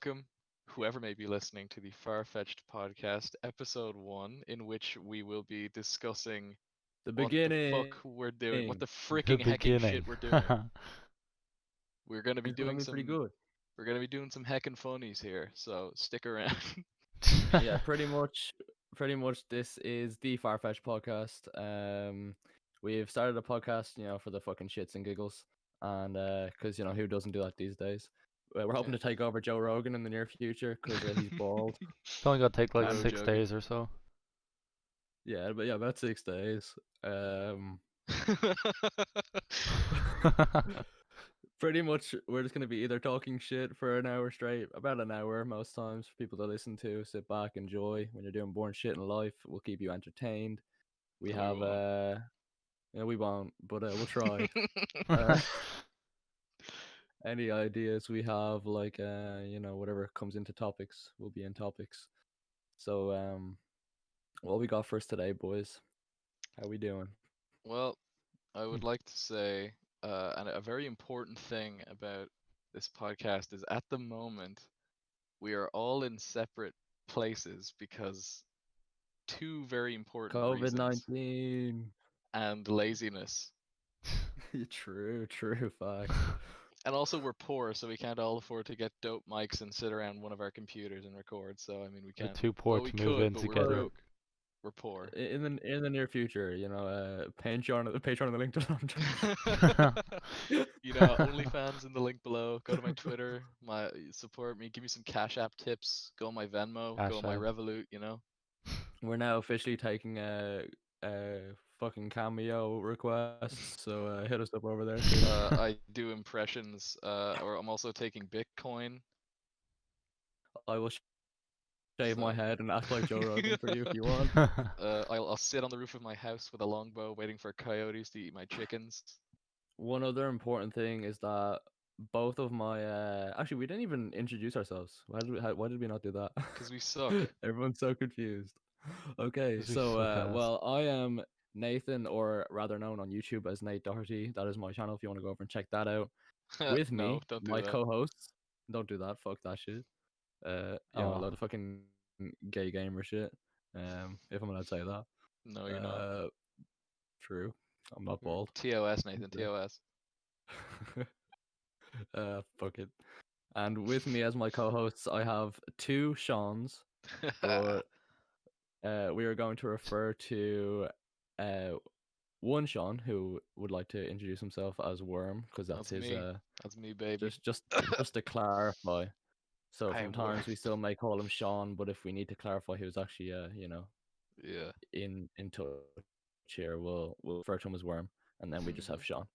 welcome whoever may be listening to the Far-Fetched Podcast, episode 1, in which we will be discussing The what the fuck beginning. we're doing, what the The freaking hecking shit beginning. we're doing. We're gonna be It's gonna doing be pretty some, good. we're gonna be doing some heckin' funnies here, so stick around. Yeah, pretty much this is the Farfetch podcast. We've started a podcast, for the fucking shits and giggles. And because who doesn't do that these days? We're hoping Yeah. to take over Joe Rogan in the near future because he's bald. It's only gonna take like No And 6 days joking. or so. yeah, about 6 days. Pretty much we're just gonna be either talking shit for an hour straight, about an hour most times for people to listen to, sit back, enjoy. When you're doing boring shit in life, we'll keep you entertained. We No, we have won't. we won't, but we'll try. Uh, any ideas we have, like whatever comes into topics, will be in topics. So what we got first today, boys? How we doing? Well, I would like to say, and a very important thing about this podcast is at the moment we are all in separate places because two very important COVID reasons 19. and laziness. True facts. And also we're poor, so we can't all afford to get dope mics and sit around one of our computers and record. So I mean we We're can't. too poor Well, we to move could, in but we're together. Well, broke. We're poor. in the near future, Patreon in the link to OnlyFans in the link below. Go to my Twitter, support me, give me some Cash App tips. Go on my Venmo, go Cash on my App. Revolut. We're now officially taking fucking cameo requests, so hit us up over there too. I do impressions, or I'm also taking Bitcoin. I will shave my So head and act like Joe Rogan for you if you want. I'll sit on the roof of my house with a longbow, waiting for coyotes to eat my chickens. One other important thing is that both of my actually we didn't even introduce ourselves. Why did we not do that? Cause we suck. Everyone's so confused. Okay, 'Cause we so suck ass. well, I am Nathan, or rather known on YouTube as Nate Doherty. That is my channel if you want to go over and check that out. With No, me, don't do my that. co-hosts. Don't do that. Fuck that shit. A Oh, lot of fucking gay gamer shit. If I'm allowed to say that. No, you're not. Uh, true. I'm not You're bald. TOS, Nathan. TOS. Fuck it. And with me as my co-hosts, I have two Seans, but we are going to refer to uh one Sean who would like to introduce himself as Worm because that's That's his me. That's me, baby. just to clarify. So I from times we worked. still may call him Sean, but if we need to clarify he was actually Yeah. in touch here, we'll refer to him as Worm, and then we just have Sean.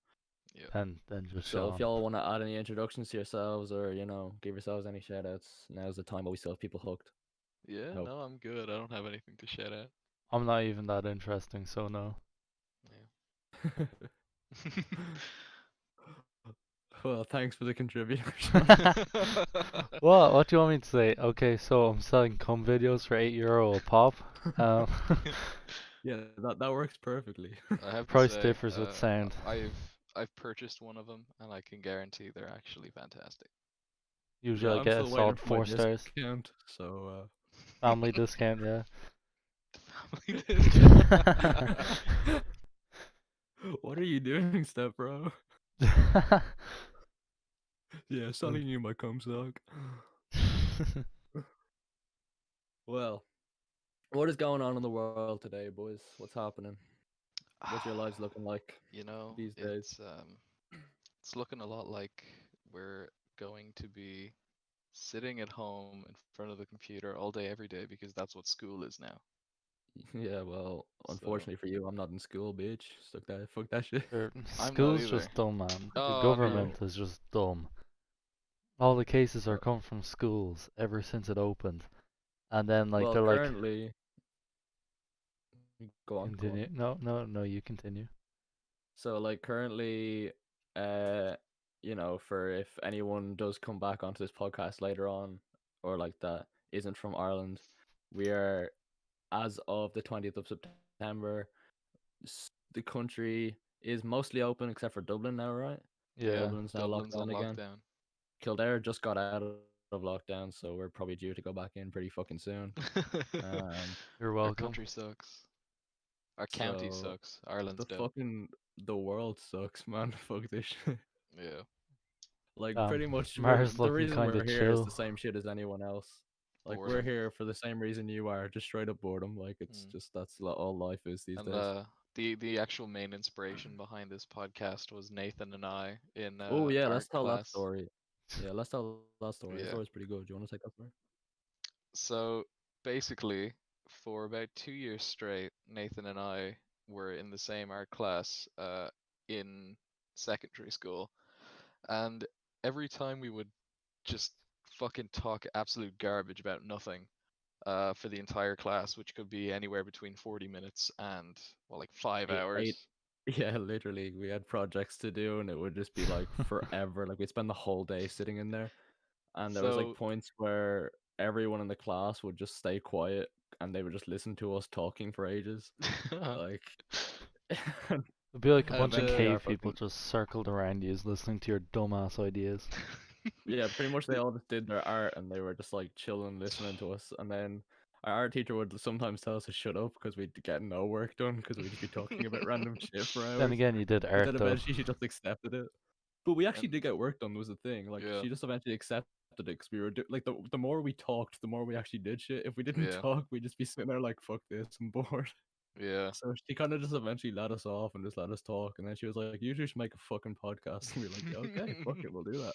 Yeah. then just So if Sean. y'all want to add any introductions to yourselves or give yourselves any shout outs, now's the time while we still have people hooked. Yeah, Hope. no, I'm good. I don't have anything to shout out. I'm not even that interesting, so no. Yeah. Well, thanks for the contribution. What do you want me to say? Okay, so I'm selling cum videos for €8 a pop. Um, Yeah, that works perfectly. I have to price say, differs with sound. I've purchased one of them, and I can guarantee they're actually fantastic. Yeah, Usually I I'm get a still waiting solid for my 4 stars. discount. So Family discount, yeah. Family discount. what are you doing, step bro? Yeah, selling you my cum sock. Well, what is going on in the world today, boys? What's happening? What's your lives looking like these days? It's looking a lot like we're going to be sitting at home in front of the computer all day, every day, because that's what school is now. Yeah, well, So unfortunately for you, I'm not in school, bitch. Fuck that shit. I'm not School's either. just dumb, man. The Oh no. government is just dumb. All the cases are come from schools ever since it opened. And then like Well, they're like currently, go on, go on. continue. No, you continue. So like currently, for if anyone does come back onto this podcast later on, or like that isn't from Ireland, we are, as of the 20th of September, the country is mostly open except for Dublin now, right? Yeah, Yeah. Dublin's now locked Dublin's on down again. lockdown. Kildare just got out of of lockdown, so we're probably due to go back in pretty fucking soon. Um, You're Our welcome. country sucks. Our county so sucks. Ireland's the dope. fucking the world sucks, man. Fuck this shit. Yeah. Like Damn, pretty much Mars the looking reason kind we're of here is the chill. same shit as anyone else. Like we're Boredom. here for the same reason you are, just straight up boredom. Like it's Mm. just all life is these And days. the actual main inspiration behind this podcast was Nathan and I in Oh yeah, let's art tell that class. story. Yeah, let's tell that story. That story's Yeah. pretty good. Do you want to take that story? So basically, for about 2 years straight, Nathan and I were in the same art class in secondary school, and every time we would just fucking talk absolute garbage about nothing for the entire class, which could be anywhere between 40 minutes and well, like 5 hours. Eight. Yeah, literally, we had projects to do, and it would just be like forever. Like we'd spend the whole day sitting in there, and there was like So points where everyone in the class would just stay quiet, and they would just listen to us talking for ages. Like, It'd be like a and bunch of and eventually our cave people fucking just circled around you, listening to your dumbass ideas. yeah, pretty much they all just did their art, and they were just like chilling, listening to us, and then. Our art teacher would sometimes tell us to shut up because we'd get no work done because we'd just be talking about random shit for Then hours. again, you did But art then though. eventually she just accepted it. But we actually and did get work done was the thing. Like yeah, she just eventually accepted it because we were like the more we talked, the more we actually did shit. If we didn't yeah, talk, we'd just be sitting there like fuck this, I'm bored. yeah. So she kind of just eventually let us off and just let us talk. And then she was like, "You two should make a fucking podcast." And we were like, "Yeah, okay, fuck it, we'll do that."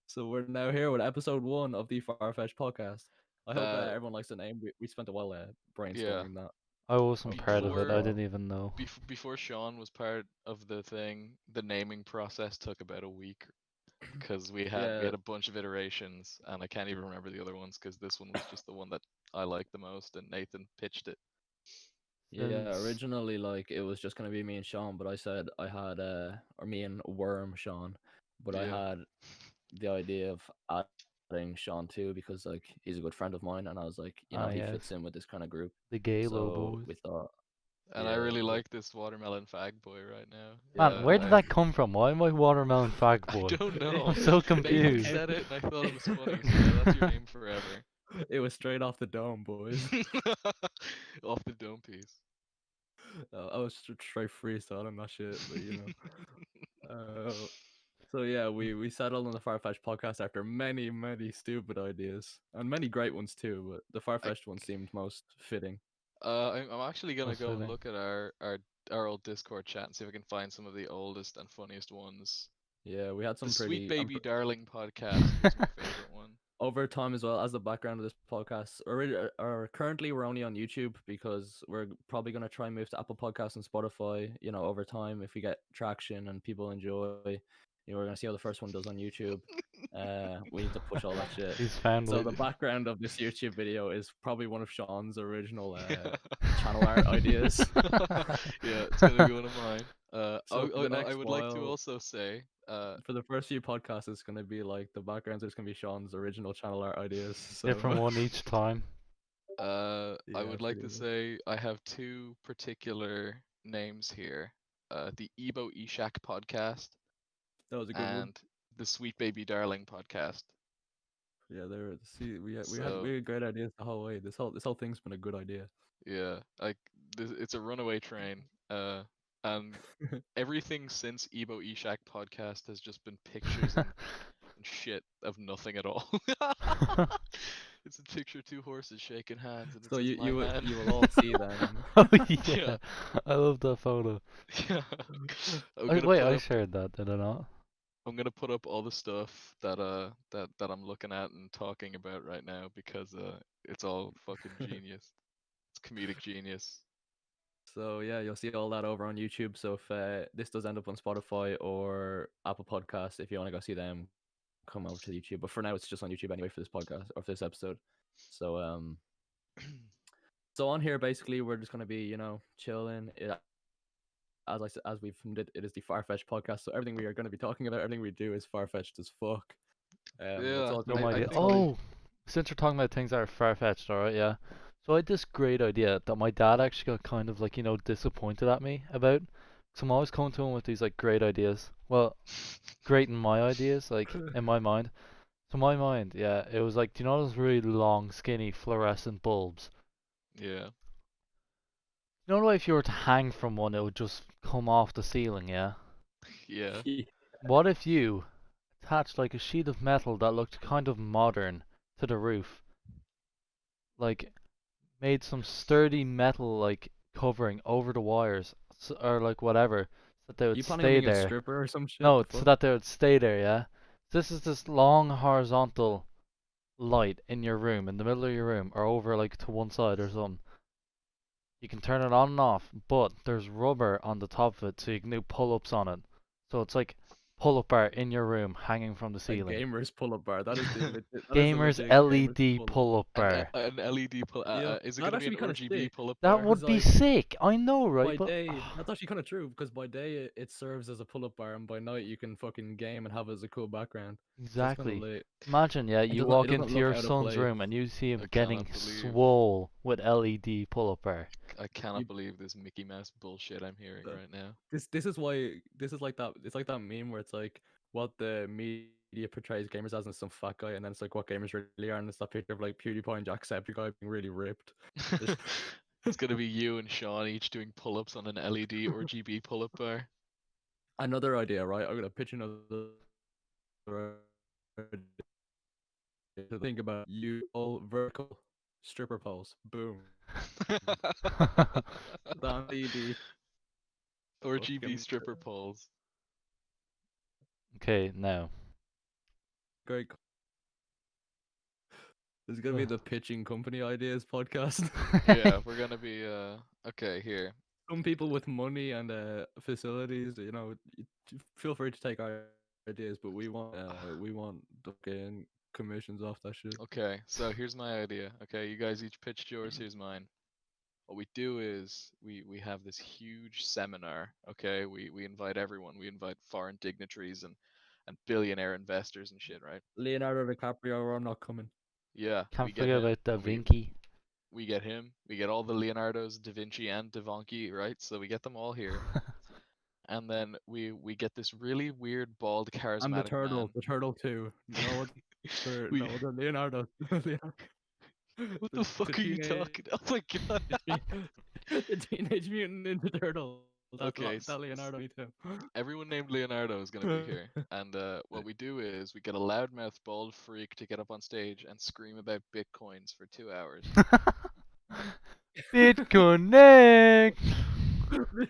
So we're now here with episode 1 of the Farfetch podcast. I hope uh, everyone likes the name. We spent a while yeah. brainstorming that. I wasn't Hope part everyone of likes it. it I Before well. didn't even know. before Sean was part of the thing, the naming process took about a week because we Yeah, had a bunch of iterations, and I can't even remember the other ones because this one was just the one that I liked the most, and Nathan pitched it. yeah, Since originally like it was just gonna be me and Sean, but I said I had or me and Worm Sean, but I Yeah. had the idea of adding Sean too because like he's a good friend of mine, and I was like, you know, he yes, fits in with this kind of group. the Galo So boys. we thought, And I yeah, really like this watermelon fag boy right now. Man, yeah, where did like that come from? Why am I watermelon fag I boy? don't know. I'm so Nathan confused. said it, and I thought it was funny, so now that's your name forever. it was straight off the dome, boys. Off the dome piece. I was straight freestyling that shit, but you know. So yeah, we settled on the Farfetch podcast after many stupid ideas and many great ones too, but the I Farfetched one seemed most fitting. I'm actually gonna Most go and fitting. look at our old Discord chat and see if I can find some of the oldest and funniest ones. Yeah, we had The some Sweet pretty. Baby Darling podcast was my favorite one. Over time as well as the background of this podcast. Or currently we're only on YouTube because we're probably gonna try and move to Apple Podcasts and Spotify. You know, over time if we get traction and people enjoy, you know, we're gonna see how the first one does on YouTube. We need to push all that shit. He's found So it. the background of this YouTube video is probably one of Sean's original channel art ideas. Yeah, it's gonna be one of mine. So for the I next would like to while, also say, for the first few podcasts, it's gonna be like the backgrounds are just gonna be Sean's original channel art ideas. Different So one each time. I yeah, would like pretty to much. say I have two particular names here. The Ebo Ishak podcast That was a good one. and the Sweet Baby Darling podcast. Yeah, there. See, So we had great ideas the whole way. This whole thing's been a good idea. yeah, like it's a runaway train. And everything since Ebo Ishak podcast has just been pictures and shit of nothing at all. It's a picture of two horses shaking hands, and it So says "My man." you will all see then. Oh Yeah, yeah, I love that photo. yeah. I'm Oh, gonna wait, put I up. shared that, did I not? I'm gonna put up all the stuff that I'm looking at and talking about right now because it's all fucking genius. It's comedic genius. So yeah, you'll see all that over on YouTube. So if this does end up on Spotify or Apple Podcasts, if you want to go see them, come over to the YouTube. But for now, it's just on YouTube anyway for this podcast or for this episode. So so on here basically we're just gonna be chilling. As we've named it, it is the Farfetch podcast. So everything we are going to be talking about, everything we do is far-fetched as fuck. It's Yeah, all No gonna I idea. it's think all Oh, since we're talking about things that are far-fetched, alright, yeah. So I had this great idea that my dad actually got kind of like, disappointed at me about. So I'm always coming to him with these like great ideas. Well, great in my ideas, like in my mind. To my mind, yeah, it was like, do you know those really long, skinny, fluorescent bulbs? Yeah. You know, like if you were to hang from one, it would just come off the ceiling, yeah? Yeah. Yeah. What if you attached like a sheet of metal that looked kind of modern to the roof? Like, made some sturdy metal, like, covering over the wires, or like whatever, so that they would You planning on stay being a there. stripper or some shit? No, The so fuck? that they would stay there, yeah? This is this long horizontal light in your room, in the middle of your room, or over like to one side or something. You can turn it on and off, but there's rubber on the top of it so you can do pull-ups on it. So it's like pull-up bar in your room hanging from the A ceiling. gamer's pull-up bar. That is a Gamer's legit gamer's LED pull-up. pull-up bar. An LED pull. You know, Is it that'd gonna be an actually be kind of RGB sick. pull-up That bar? would Because be like sick. I know, right? by But day, that's actually kind of true. Because by day it serves as a pull-up bar, and by night you can fucking game and have it as a cool background. So that's kind of exactly. lit. Imagine, yeah, It you doesn't walk look into out your of son's place. room and you see him I getting cannot believe. swole with LED pull-up bar. I You cannot believe this Mickey Mouse bullshit I'm hearing uh, right now. this is why this is like that. It's like that meme where it's like what the media portrays gamers as, and some fat guy, and then it's like what gamers really are, and it's that picture of like PewDiePie and Jacksepticeye being really ripped. This- It's gonna be you and Sean each doing pull-ups on an LED or GB pull-up bar. Another idea, right? I'm gonna pitch another idea. To think about you all vertical stripper poles. Boom. The LED Or GB fucking stripper poles. Okay, now. great. This is gonna be the pitching company ideas podcast. Yeah, we're gonna be okay, here. Some people with money and facilities, you know, feel free to take our ideas, but we want fucking commissions off that shit. Okay, so here's my idea. Okay, you guys each pitched yours, here's mine. What we do is we have this huge seminar, okay? We invite everyone. We invite foreign dignitaries and billionaire investors and shit, right? Leonardo DiCaprio, I'm not coming. Yeah, we Can't get forget him about Da and Vinci. we get him. We get all the Leonardos, Da Vinci and Da Vinci, right? So we get them all here. And then we get this really weird bald I'm charismatic the turtle too. No we no other Leonardo. what the The fuck are you teenage talking? Oh my god. the Teenage Mutant Ninja Turtle. Okay, That Leonardo me too. everyone named Leonardo is going to be here. And what we do is we get a loudmouth bald freak to get up on stage and scream about bitcoins for 2 hours. BitConnect!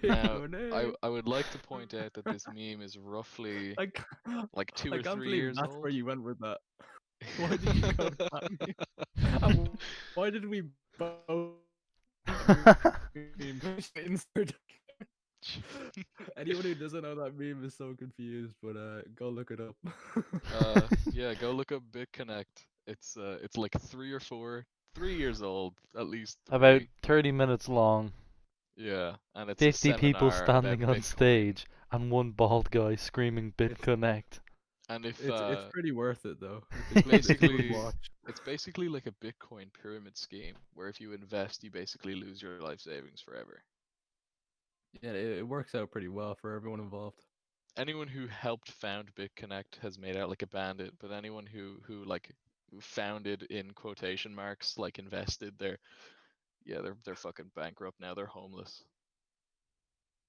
Now, Bitcoin. I would like to point out that this meme is roughly I ca- like two I or can't three believe years that's where old. you went with that. Why did you go to that meme? And why did we both meme insert? Anyone who doesn't know that meme is so confused, but go look it up. Yeah, go look up BitConnect. It's like 3 years old, at least About three. 30 minutes long, Yeah, and it's a 50 people seminar about standing on Bitcoin. stage, and one bald guy screaming it's BitConnect. And if it's pretty worth it though. it's It's a good basically watch. it's basically like a Bitcoin pyramid scheme where if you invest, you basically lose your life savings forever. Yeah, it works out pretty well for everyone involved. Anyone who helped found BitConnect has made out like a bandit, but anyone who like who founded in quotation marks like invested, they're fucking bankrupt now. They're homeless.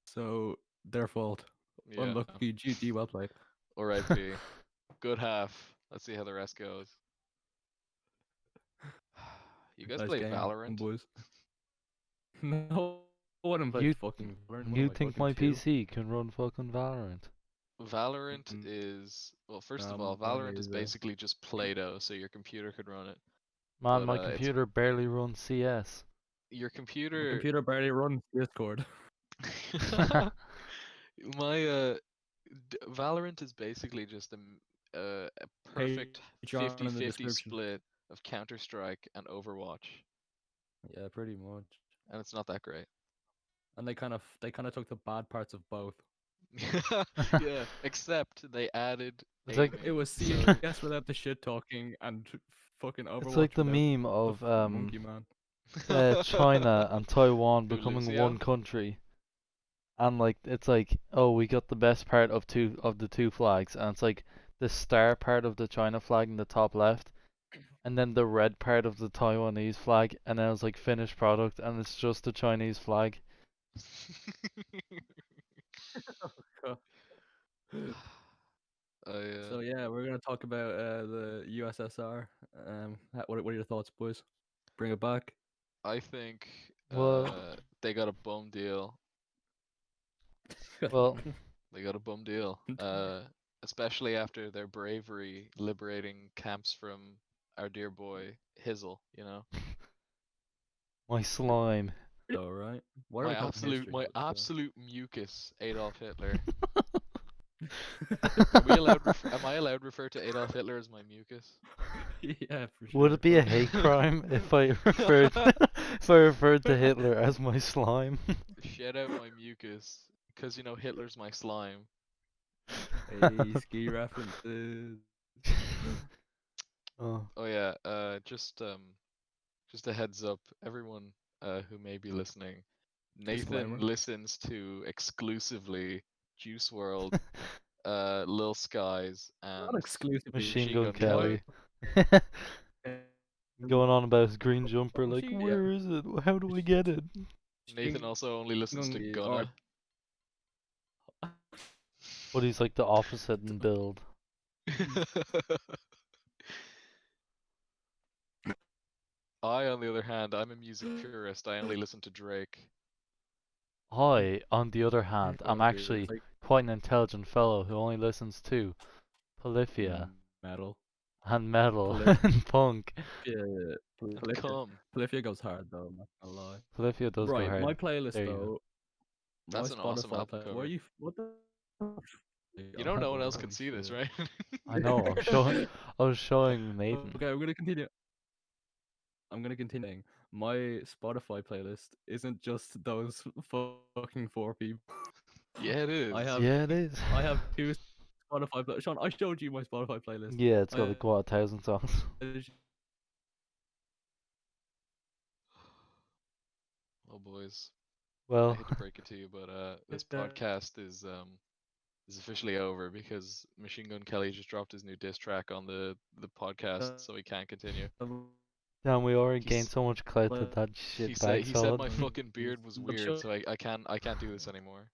So their fault. Yeah. Unlucky. GG. Well played. R.I.P. Good half. Let's see how the rest goes. You guys Nice play game, Valorant? boys. No one plays You fucking Valorant. What am you I think fucking my two? PC can run fucking Valorant? Valorant is, well, first of all, Mine Valorant is is basically just Play-Doh, so your computer could run it. Man, But my it's computer barely runs CS. your my computer. computer barely runs Discord. My Valorant is basically just a perfect Patreon in the 50-50 description. split of Counter-Strike and Overwatch, Yeah, pretty much. and it's not that great. And they kind of took the bad parts of both. Yeah, except they added It's like It aiming. was So CS without the shit talking and fucking it's like Overwatch the without meme the of monkey man. China and Taiwan Who, becoming Lucio? one country, and like it's like, oh, we got the best part of the two flags, and it's like the star part of the China flag in the top left, and then the red part of the Taiwanese flag, and then it's like finished product, and it's just the Chinese flag. I So yeah, we're gonna talk about the USSR. What are your thoughts, boys? Bring it back. I think Well, they got a bum deal. well, They got a bum deal. Especially after their bravery liberating camps from our dear boy Hizzle, you know. my slime. All right. What are we talking history My about still? absolute mucus, Adolf Hitler. Are we allowed am I allowed to refer to Adolf Hitler as my mucus? Yeah, for Would sure. it be a hate crime if I referred if I referred to Hitler as my slime? Shout out my mucus, because you know Hitler's my slime. Hey, ski references. Oh, Oh yeah, just a heads up, everyone who may be listening. Nathan Disclaimer. listens to exclusively Juice World, Lil Skies, Not and exclusively. Machine Machine Gun Gun Kelly. Kelly. Going on about his green jumper, like, Machine, yeah. where is it? How do I get it? Nathan Machine also only listens to Gun are Gunna. But he's like the opposite in build. I, on the other hand, I'm a music purist. I only listen to Drake. I, on the other hand, am It's actually like quite an intelligent fellow who only listens to Polyphia metal. and metal Polyphia, and punk. And come. Polyphia goes hard though. I'm not gonna lie. Polyphia does go Right, my hard. playlist There you go. though. My That's an awesome Spotify album playlist. cover. What the? You know no one else can Holy see this, shit. right? I know. I was showing Nathan. Okay, I'm gonna continue. I'm gonna continue. My Spotify playlist isn't just those fucking four people. Yeah, it I is. have Yeah, it is. I have two Spotify. Sean, I showed you my Spotify playlist. Yeah, it's got I like what 1,000 songs. Oh, boys. I Well, hate to break it to you, but this podcast is officially over because Machine Gun Kelly just dropped his new diss track on the podcast, so he can't continue. damn, we already gained He's so much clout that that shit he said backsolid. my fucking beard was But weird, so I can't do this anymore.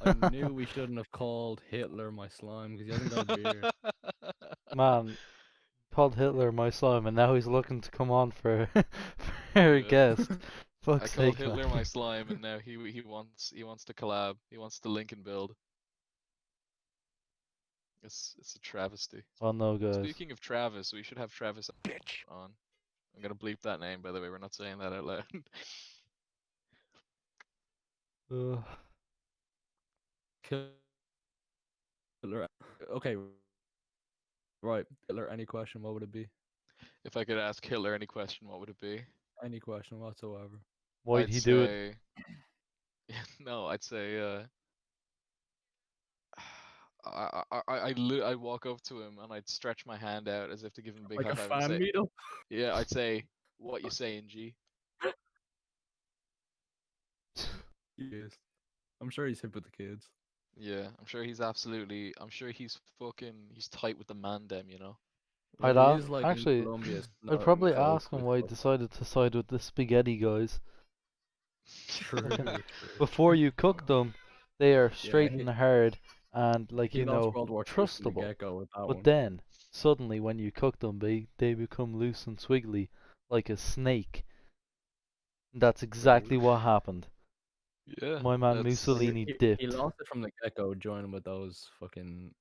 I knew we shouldn't have called Hitler my slime because he hasn't got a beard. Man, called Hitler my slime, and now he's looking to come on for for a Yeah. guest. I Fuck's called sake, man. Hitler my slime, and now he wants to collab. He wants to link and build. It's a travesty. Oh no, guys. Speaking of Travis, we should have Travis on. I'm gonna bleep that name, by the way. We're not saying that out loud. Ugh. Hitler. Okay, right. Hitler. Any question? What would it be? If I could ask Hitler any question, what would it be? Any question whatsoever. Why'd I'd he do it? say no. I'd say I'd walk up to him and I'd stretch my hand out as if to give him a big Like high a five and fan say, meetup. yeah, I'd say, what you saying, G? Yes. I'm sure he's hip with the kids. Yeah, I'm sure he's tight with the man them, you know? Well, I'd he ask. is like in Actually, Colombia, I'd snorting probably coke ask him with why he fuck. decided to side with the spaghetti guys. True, Like, true. before you cook them, they are Yeah, straight and hard and like he lost World War II from the trustable. get-go with that But one. then suddenly, when you cook them, they become loose and swiggly like a snake. That's True. exactly what happened. Yeah, My man Like, that's Mussolini he dipped. lost it from the get-go, joining with those fucking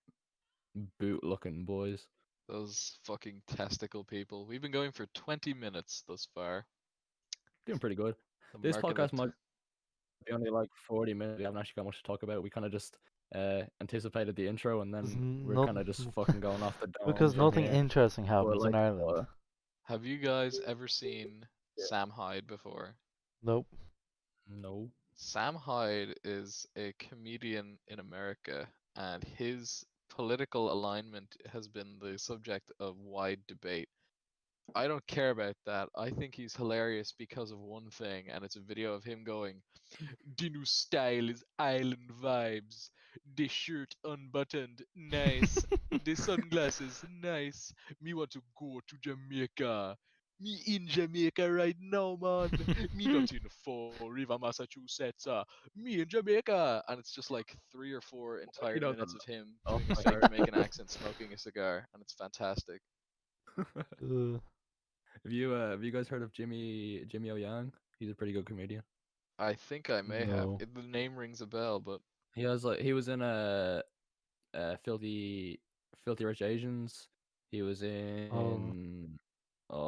boot-looking boys. those fucking testicle people. We've been going for 20 minutes thus far. Doing pretty good. The This mark of podcast it. might be only like 40 minutes. We haven't actually got much to talk about. We kind of just anticipated the intro, and There's then we're kind nothing of just fucking going off the dome because from nothing here. interesting But happens in like, Ireland. Have you guys ever seen yeah, Sam Hyde before? Nope. no. Sam Hyde is a comedian in America, and his political alignment has been the subject of wide debate. I don't care about that. I think he's hilarious because of one thing, and it's a video of him going, "The new style is island vibes. The shirt unbuttoned, nice. The sunglasses, nice. Me want to go to Jamaica. Me in Jamaica right now, man. Me not in Fall River, Massachusetts. Me in Jamaica." And it's just like 3 or 4 entire You know minutes the of him off doing a by fake heart. Jamaican accent, smoking a cigar, and it's fantastic. Uh, Have you guys heard of Jimmy O Yang? He's a pretty good comedian. I think I may have. no. The name rings a bell, but He was in Filthy Rich Asians. He was Oh, in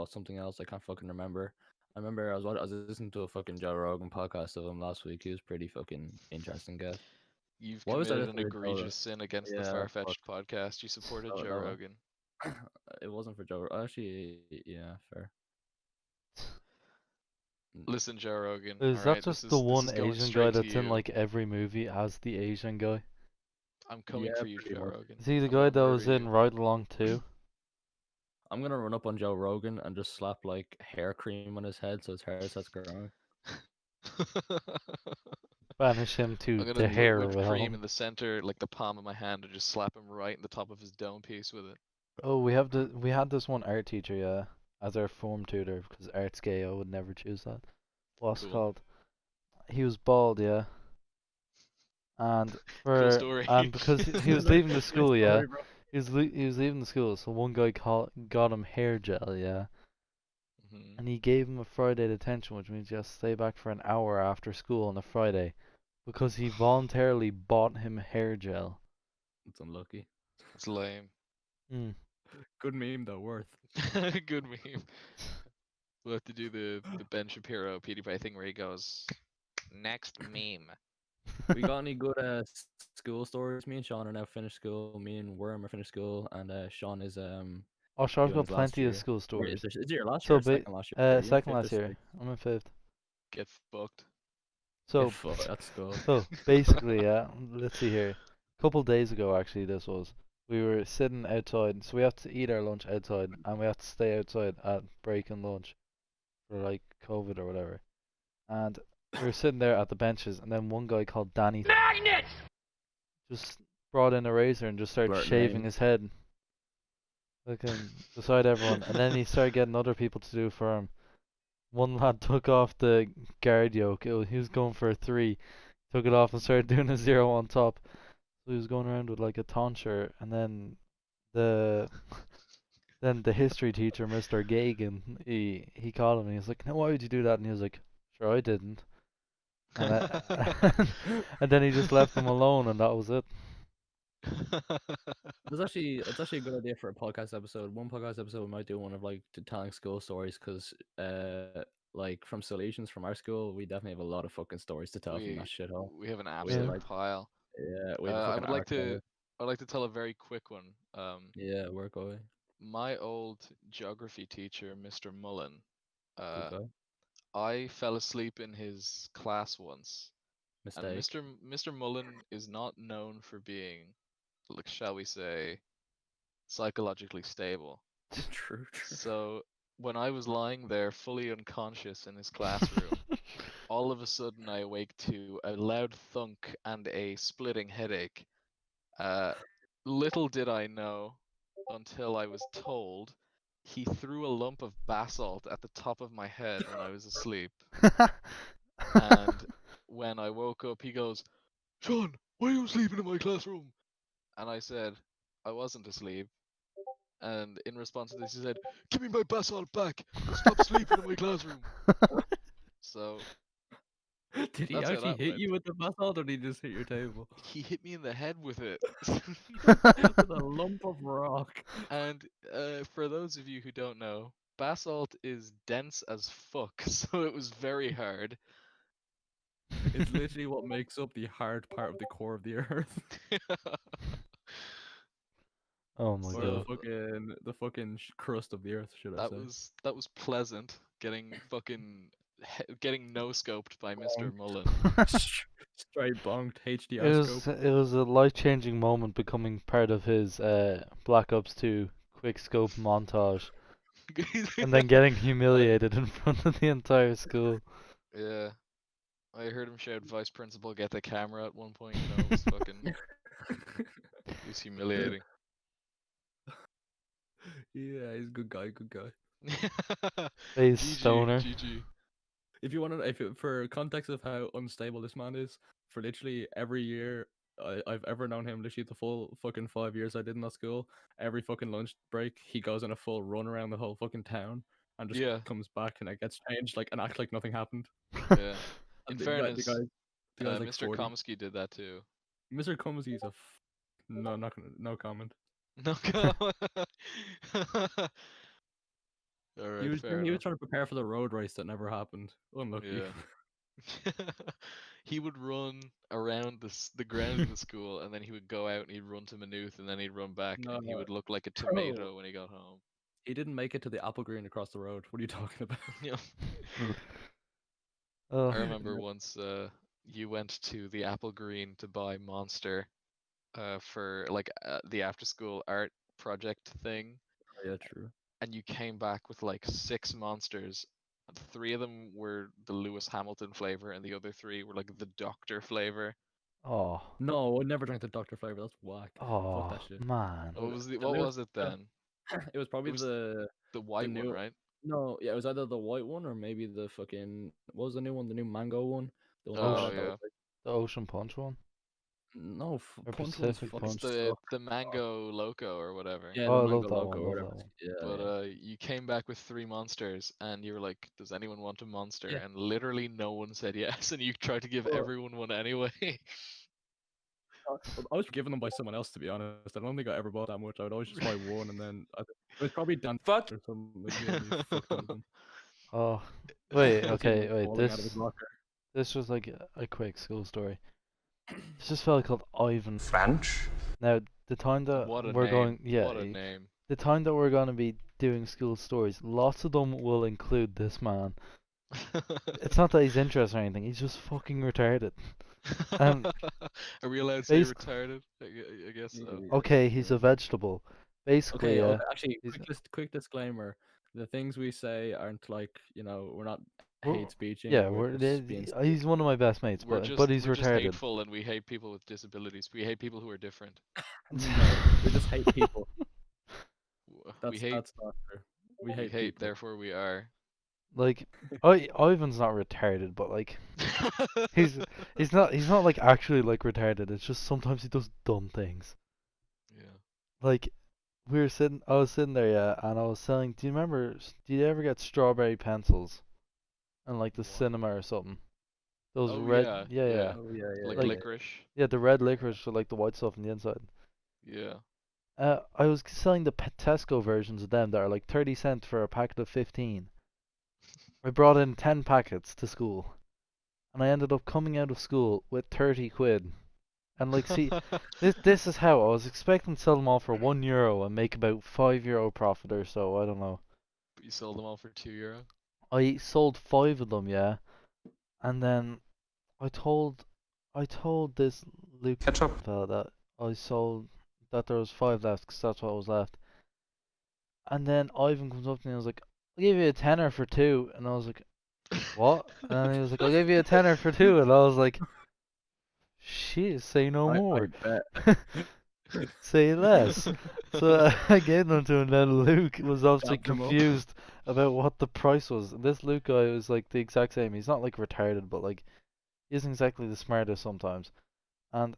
something else I can't fucking remember. I was listening to a fucking Joe Rogan podcast of him last week. He was pretty fucking interesting guy. you've Why was I committed an listening to Joe Rogan? egregious sin against the Yeah, fuck. far-fetched podcast. You supported Oh, Joe no. Rogan. It wasn't for Joe. Actually, yeah, fair. Listen, Joe Rogan. All is that right, just the this one is going Asian guy straight to that's in you. like every movie as the Asian guy? I'm coming Yeah, for you, pretty Joe much. Rogan. Is he the I'm guy gonna that murder was in you. Ride Along 2? I'm gonna run up on Joe Rogan and just slap like hair cream on his head so his hair starts growing. Banish him to I'm gonna the put hair whipped cream realm. in the center, like the palm of my hand, and just slap him right in the top of his dome piece with it. Oh, we had this one art teacher, yeah, as our form tutor because art's gay. I would never choose that. What's it Cool. called? He was bald, yeah, and Cool for story. and because he was Nice- leaving the nice school, yeah, story, bro. he was leaving the school. So one guy got him hair gel, yeah, hmm and he gave him a Friday detention, which means you have to stay back for an hour after school on a Friday, because he voluntarily bought him hair gel. It's unlucky. It's lame. Hmm. Good meme though, worth. Good meme. We'll have to do the Ben Shapiro PewDiePie thing where he goes, "Next meme." We got any good school stories? Me and Sean are now finished school. Me and Worm are finished school, and Sean is Oh, sure, I've doing got his last plenty of year. school Or stories. is it your last year So, or second last year? Are you in second fifth or last year. sixth? I'm in fifth. Get fucked. So, That's cool. so basically, yeah. Let's see here. A couple days ago, actually, this was. We were sitting outside, so we have to eat our lunch outside, and we have to stay outside at break and lunch for like COVID or whatever. And we were sitting there at the benches, and then one guy called Danny just brought in a razor and just started Blurt shaving names. his head, looking beside everyone. And then he started getting other people to do it for him. One lad took off the guard yoke. He was going for a 3. Took it off and started doing a 0 on top. So he was going around with like a tonsure, and then the the history teacher, Mr. Gagan, he called him and he was like, "No, why would you do that?" And he was like, "Sure, I didn't." And and then he just left him alone, and that was it. It's actually a good idea for a podcast episode. One podcast episode we might do one of like telling school stories because like from Salesians from our school we definitely have a lot of fucking stories to tell from that we shithole. we have an We have Yeah. absolute like pile. we have a I fucking would like to archive. tell a very quick one. Yeah, work away. My old geography teacher, Mr. Mullen, Good uh, guy. I fell asleep in his class once, and Mistake. Mr. Mullen is not known for being, like, shall we say, psychologically stable. True. So when I was lying there fully unconscious in his classroom, all of a sudden I awake to a loud thunk and a splitting headache. Uh, Little did I know until I was told he threw a lump of basalt at the top of my head when I was asleep. And when I woke up, he goes, "Sean, why are you sleeping in my classroom?" And I said, "I wasn't asleep." And in response to this, he said, "Give me my basalt back! Stop sleeping in my classroom!" So Did he that's how actually that hit went. you with the basalt or did he just hit your table? He hit me in the head with it. With a lump of rock. And for those of you who don't know, basalt is dense as fuck, so it was very hard. It's literally what makes up the hard part of the core of the earth. Oh my Or god. the fucking crust of the earth, should I say. That was pleasant. Getting getting no scoped by Mr. Bonk. Mullen. Straight bonked It HDR was scope. it was a life-changing moment becoming part of his Black Ops 2 quick scope montage. and then getting humiliated in front of the entire school. Yeah, I heard him shout, "Vice principal, get the camera" at one point. It was fucking, it was humiliating. Yeah, he's a good guy, good guy. Face GG, stoner. GG. If you want to, for context of how unstable this man is, for literally every year I've ever known him, literally the full fucking 5 years I did in that school, every fucking lunch break he goes on a full run around the whole fucking town and just Yeah, comes back and it gets changed like and acts like nothing happened. yeah. In And fairness, the guy's like Mr. 40. Komsky did that too. Mr. Comesy's no, not gonna, no comment. No comment. All He right, was fair he was enough. trying to prepare for the road race that never happened. Unlucky. Yeah. He would run around the grounds of the school, and then he would go out and he'd run to Maynooth, and then he'd run back, No, and he would look like a bro, tomato when he got home. he didn't make it to the apple green across the road. What are you talking about? Yeah. Oh, I remember once you went to the Apple Green to buy Monster for like the after school art project thing, Yeah, true. and you came back with like 6 Monsters. And 3 of them were the Lewis Hamilton flavor, and the other 3 were like the Doctor flavor. oh, No, I never drank the Dr. flavor. That's whack. Fuck oh, that shit. man. What was the The what Lewis, was it then? it was It probably was the the white one, new. right? No, yeah, it was either the white one or maybe the fucking what was the new one? The new mango one. The one that went Oh Ocean, out that was yeah. like the Ocean Punch one? no Or punch one's Pacific fucking It's Punch? suck. the mango loco or whatever. Yeah, the Oh, I love mango that loco one, or love whatever. that one. Yeah, But yeah. you came back with 3 Monsters, and you were like, "Does anyone want a Monster?" Yeah. And literally no one said yes, and you tried to give Bro, everyone one anyway. I was given them by someone else to be honest. I don't think I ever bought that much. I would always just buy one, and then it was probably Dan Fuck. or something. He gave me fuck ton of them. Oh, wait, I see okay, them wait. falling out of his locker. This was like a quick school story. There's this fella called Ivan. French. Now, the time that What a we're name! going, yeah, What a name! the time that we're going to be doing school stories, lots of them will include this man. It's not that he's interested or anything, he's just fucking retarded. Um, Are we allowed to say basic, retarded? I guess so. Yeah, okay, sure. he's a vegetable. Basically, Okay, okay. Actually, he's, quick disclaimer: the things we say aren't like we're not we're, hate speeching. yeah, We're just being silly. he's one of my best mates, but he's We're just retarded. hateful, and we hate people with disabilities. We hate people who are different. No, we just hate people. We hate, That's not true. We we hate hate, people. therefore we are. Like, Ivan's not retarded, but like, he's he's not like actually like retarded. It's just sometimes he does dumb things. Yeah. Like, I was sitting there, yeah, and I was selling. Do you remember? Do you ever get strawberry pencils, and like the What? cinema or something? Those Oh red, yeah, yeah, yeah, yeah. Oh yeah, yeah, Like yeah. like licorice. yeah, the red licorice with like the white stuff on the inside. Yeah. I was selling the Tesco versions of them that are like 30 cents for a packet of 15. I brought in 10 packets to school, and I ended up coming out of school with 30 quid. And like, see, this is how I was expecting to sell them all for €1 and make about €5 profit or so. I don't know. But you sold them all for €2. I sold 5 of them, yeah, and then I told this Luke Ketchup. fella that I sold that there was 5 left because that's what was left. And then Ivan comes up to me and was like, "I'll give you a tenner for 2," and I was like, "What?" And then he was like, "I'll give you a tenner for 2," and I was like, "Shit, say no I more." bet. Say less. So I gave them to him, and then Luke was obviously Dapped him up. confused about what the price was. This Luke guy was like the exact same. He's not like retarded, but like he isn't exactly the smartest sometimes. And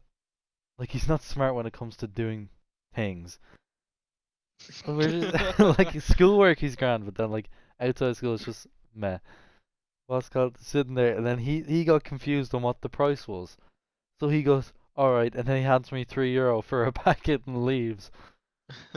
like he's not smart when it comes to doing things. Like schoolwork he's grand, but then like outside school it's just meh. What's called sitting there, and then he got confused on what the price was. So he goes, "Alright," and then he hands me €3 for a packet and leaves.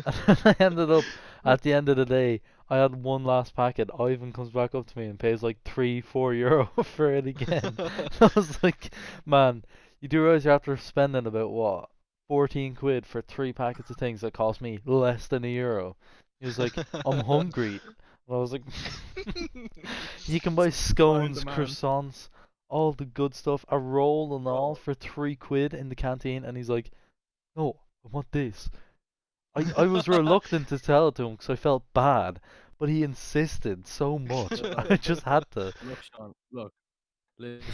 And then I ended up, at the end of the day, I had one last packet. Ivan comes back up to me and pays like €3-4 for it again. I was like, man, you do realize you're after spending about what? 14 quid for 3 packets of things that cost me less than €1. He was like, "I'm hungry." And I was like, you can buy Supply and scones, demand. croissants, all the good stuff, a roll and all Bro. for 3 quid in the canteen, and he's like, "No, I want this." I was reluctant to tell it to him because I felt bad, but he insisted so much. Look, I just had to. look, Sean. Look, listen.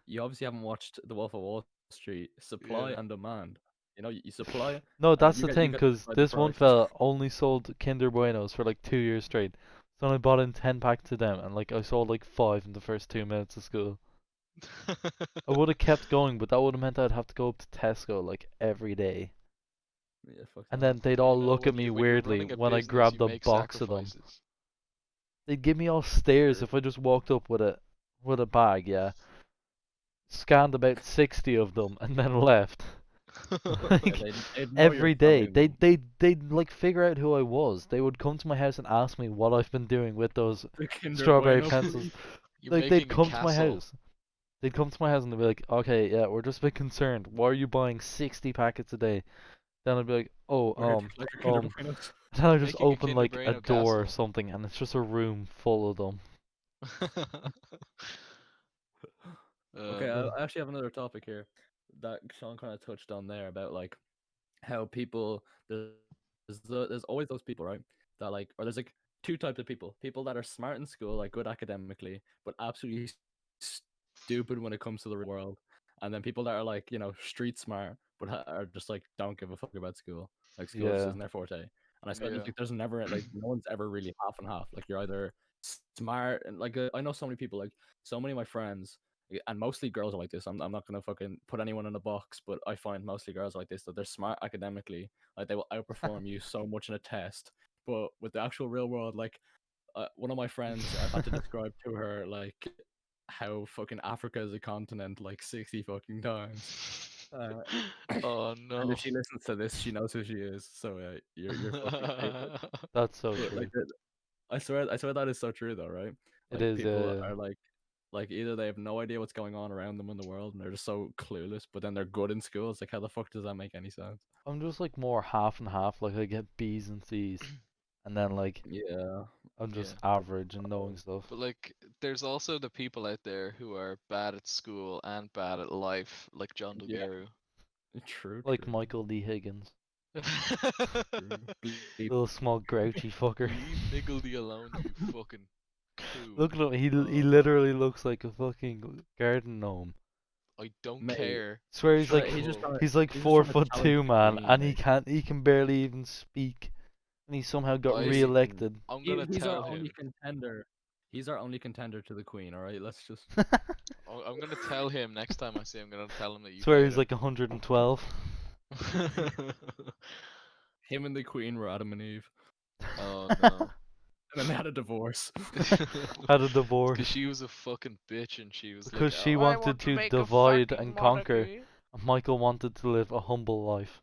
You obviously haven't watched The Wolf of Wall Street. Supply Yeah. and demand. You supply, No, and that's you the get you thing, get to because decide the this one prices. fella only sold Kinder Buenos for like 2 years straight. So I bought in 10 packs of them, and like I sold like 5 in the first 2 minutes of school. I would have kept going, but that would have meant I'd have to go up to Tesco like every day. Yeah, fuck And that. then they'd all look at When me you're weirdly running a when I business, you grabbed a make box of them. sacrifices. They'd give me all stares True. if I just walked up with a bag, yeah. Scanned about 60 of them and then left. Yeah, Like they'd know you're every day. selling them. They'd like figure out who I was. They would come to my house and ask me what I've been doing with those The Kinder strawberry Bueno, pencils. please. You're Like they'd making a come to my castle. house. They'd come to my house and they'd be like, "Okay, yeah, we're just a bit concerned. Why are you buying 60 packets a day?" Then I'd be like, "Oh, We're here to collect your Kinder um." Buenos. And then I You're just making a open Kinder like a Bueno door or castle. something, and it's just a room full of them. Okay, No. I actually have another topic here that Sean kind of touched on there about like how people there's always those people, right? That like, or there's like two types of people: people that are smart in school, like good academically, but absolutely stupid when it comes to the real world, and then people that are like, street smart, but are just like don't give a fuck about school. Like school just Yeah. isn't their forte. And I said, Yeah. like, there's never like no one's ever really half and half. Like you're either smart and like I know so many people, like so many of my friends, and mostly girls are like this. I'm not gonna fucking put anyone in a box, but I find mostly girls are like this, that they're smart academically, like they will outperform you so much in a test. But with the actual real world, like one of my friends, I've had to describe to her like how fucking Africa is a continent like 60 fucking times. Uh, Oh and if no. she listens to this, she knows who she is. So you're fucking stupid. That's so But true. like I swear that is so true though, right? It Like is. people are like either they have no idea what's going on around them in the world and they're just so clueless, but then they're good in school. It's like how the fuck does that make any sense? I'm just like more half and half. Like I get B's and C's, and then like Yeah. I'm Yeah. just average and knowing stuff. But like, there's also the people out there who are bad at school and bad at life, like John Yeah. Duggaru. True, Like true, Michael D. Higgins, true. Bleep. little small grouchy fucker. Leave Niggledy alone, you fucking Look coon. at him. He Uh, literally looks like a fucking garden gnome. I don't Mate, care. Swear he's he's trying like to, Oh. he's just four trying to foot challenge two, the man, queen, and mate. he can barely even speak, and he somehow got I re-elected. I'm gonna He's our tell only him. contender. He's our only contender to the queen. All right, let's just. I'm gonna tell him next time I see him. I'm gonna tell him that you Swear hate he's him. like 112. Him and the queen were Adam and Eve, Oh no. and then they had a divorce. Had a Because divorce she was a fucking bitch and she was like, because she oh, I wanted want to to make a divide fucking and conquer, monarchy. and Michael wanted to live a humble life.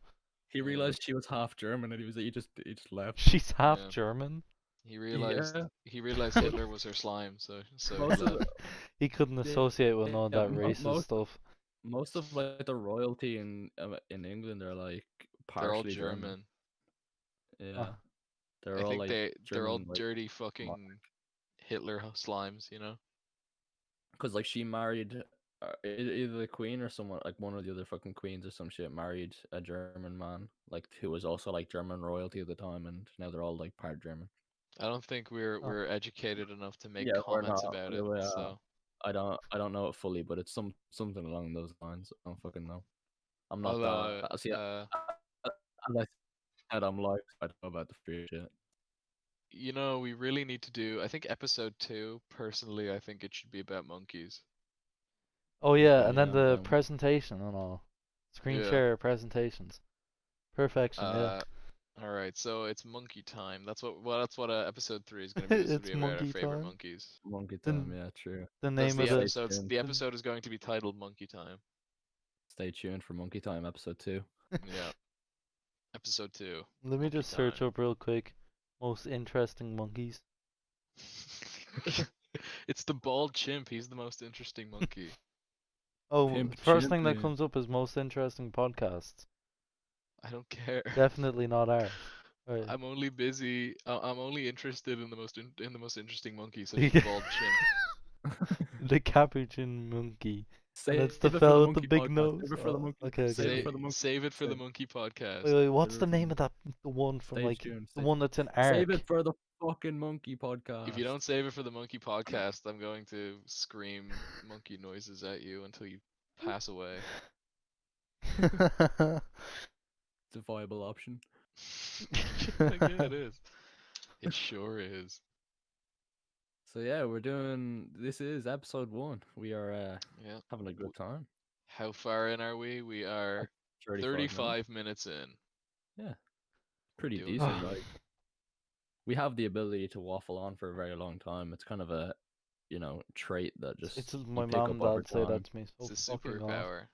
He Yeah, realized she was half German, and he just left. She's half yeah. German. Yeah, He realized but Hitler was her slime, so he most of left. He couldn't associate with none of yeah, that racist stuff. most of like the royalty in England are like They're all partially German. German. Yeah, Ah, they're I all think like they're all German, like dirty fucking Hitler slimes, you know? because like she married either the queen or someone like one of the other fucking queens or some shit married a German man like who was also like German royalty at the time, and now they're all like part German. I don't think we're ah. we're educated enough to make Yeah, we're comments not. about it, so I don't know it fully, but it's something along those lines. I don't fucking know. I'm not I'll that. See, as I said, I'm like I don't know about the free shit. we really need to do, I think episode 2, personally, I think it should be about monkeys. Oh yeah, Okay, and yeah, then I'm the down. presentation and all. Screen Yeah. share presentations. Perfection, yeah. All right, so it's monkey time. That's what episode 3 is going to be. This will It's be about our monkey favorite time. monkeys. Monkey time, The yeah, true. the That's name the of the Stay episode's tuned. the episode is going to be titled Monkey Time. Stay tuned for Monkey Time episode 2. Yeah, episode 2, Let me Monkey just search Time. up real quick. Most interesting monkeys. It's the bald chimp. He's the most interesting monkey. Oh, Pimp first thing that gently. comes up is most interesting podcasts. I don't care. Definitely not ours. Right. I'm only busy. I'm only interested in the most interesting monkey, such as the bald chimp. The capuchin monkey. And Save it's the it for the fella with the monkey big podcast. nose. Save it for the monkey. Okay, Save okay. it for the monkey. Save it for the Save. monkey Wait, podcast. wait, what's Save the it for name of the one from Stay like tuned. the one that's in Save Ark? it for the fucking monkey If you podcast. don't save it for the monkey podcast, I'm going to scream monkey noises at you until you pass away. It's a viable option. Yeah, it is. It sure is. So yeah, we're doing. This is episode 1. We are Yeah. having a good time. How far in are we? We are 35 minutes. 35 minutes in. Yeah, We're pretty doing decent. good. Like we have the ability to waffle on for a very long time. It's kind of a, trait that just It's you my pick mom up and over dad say time. that to me so It's a fucking hard. superpower.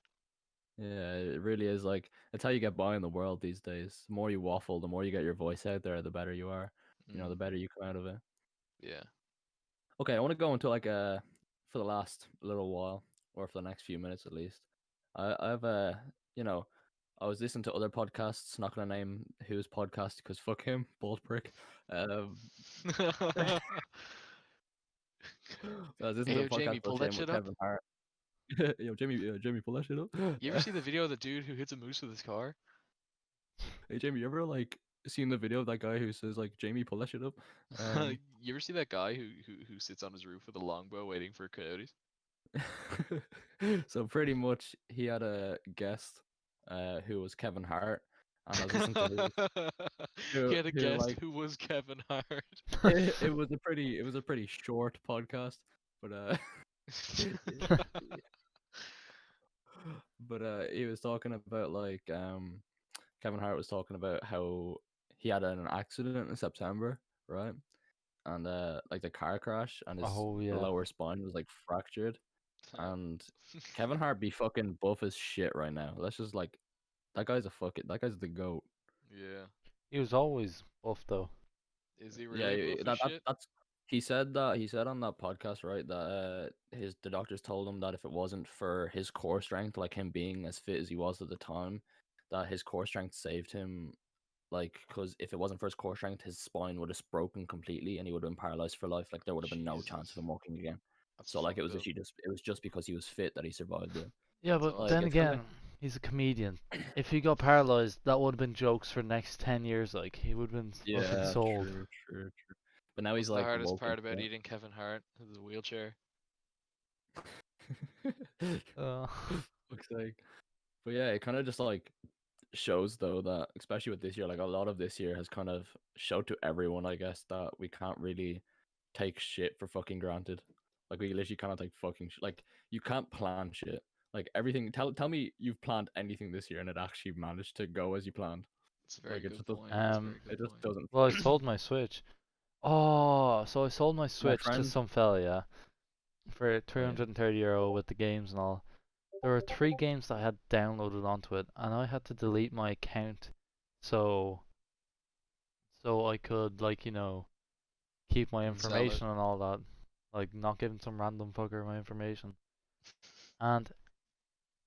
Yeah, it really is. Like it's how you get by in the world these days. The more you waffle, the more you get your voice out there, the better you are. The Mm, better you come out of it. yeah. Okay, I want to go into like for the last little while, or for the next few minutes at least. I've you know, I was listening to other podcasts. Not gonna name whose podcast because fuck him, bald prick. I was listening Hey, to yo, a podcast Jamie, I pull was that saying with shit up. Kevin Hart. Yo, Jamie, pull that shit up. You ever see the video of the dude who hits a moose with his car? Hey, Jamie, you ever like seen the video of that guy who says like, Jamie, pull that shit up? Um, You ever see that guy who sits on his roof with a longbow waiting for coyotes? so pretty much he had a guest, who was Kevin Hart, and I was listening to his He had a who guest like who was Kevin Hart. it was a pretty short podcast, but he was talking about like Kevin Hart was talking about how he had an accident in September, right? And like the car crash, and his Oh yeah. lower spine was like fractured. And Kevin Hart be fucking buff as shit right now. That's just like that guy's the goat. Yeah. He was always buff though. Is he Yeah, really buff as shit? that's he said on that podcast, right, that the doctors told him that if it wasn't for his core strength, like him being as fit as he was at the time, that his core strength saved him. Like, because if it wasn't for his core strength, his spine would have broken completely, and he would have been paralyzed for life. Like, there would have been no chance of Jesus. him walking again. That's So, like, fucked up. it was just because he was fit that he survived it. Yeah, That's but Like, then awesome. it's kind again, he's a comedian. If he got paralyzed, that would have been jokes for the next 10 years. Like he would have been fucking yeah, sold. true. But now he's What's the like hardest woken part about up. eating Kevin Hart? His wheelchair. Uh, Fuck's sake. But yeah, it kind of just like shows though that especially with this year, like a lot of this year has kind of showed to everyone, I guess, that we can't really take shit for fucking granted. Like we literally cannot take fucking like you can't plan shit. Like everything. Tell me you've planned anything this year and it actually managed to go as you planned. It's a very Like it good just doesn't. point. It's a um, very It good just point. doesn't. well, I sold my Switch. Oh, so I sold my My Switch to friend. some fella, yeah, for Oh yeah. €330 with the games and all. There were 3 games that I had downloaded onto it, and I had to delete my account, so I could like keep my Sell it. information and all that, like not giving some random fucker my information. And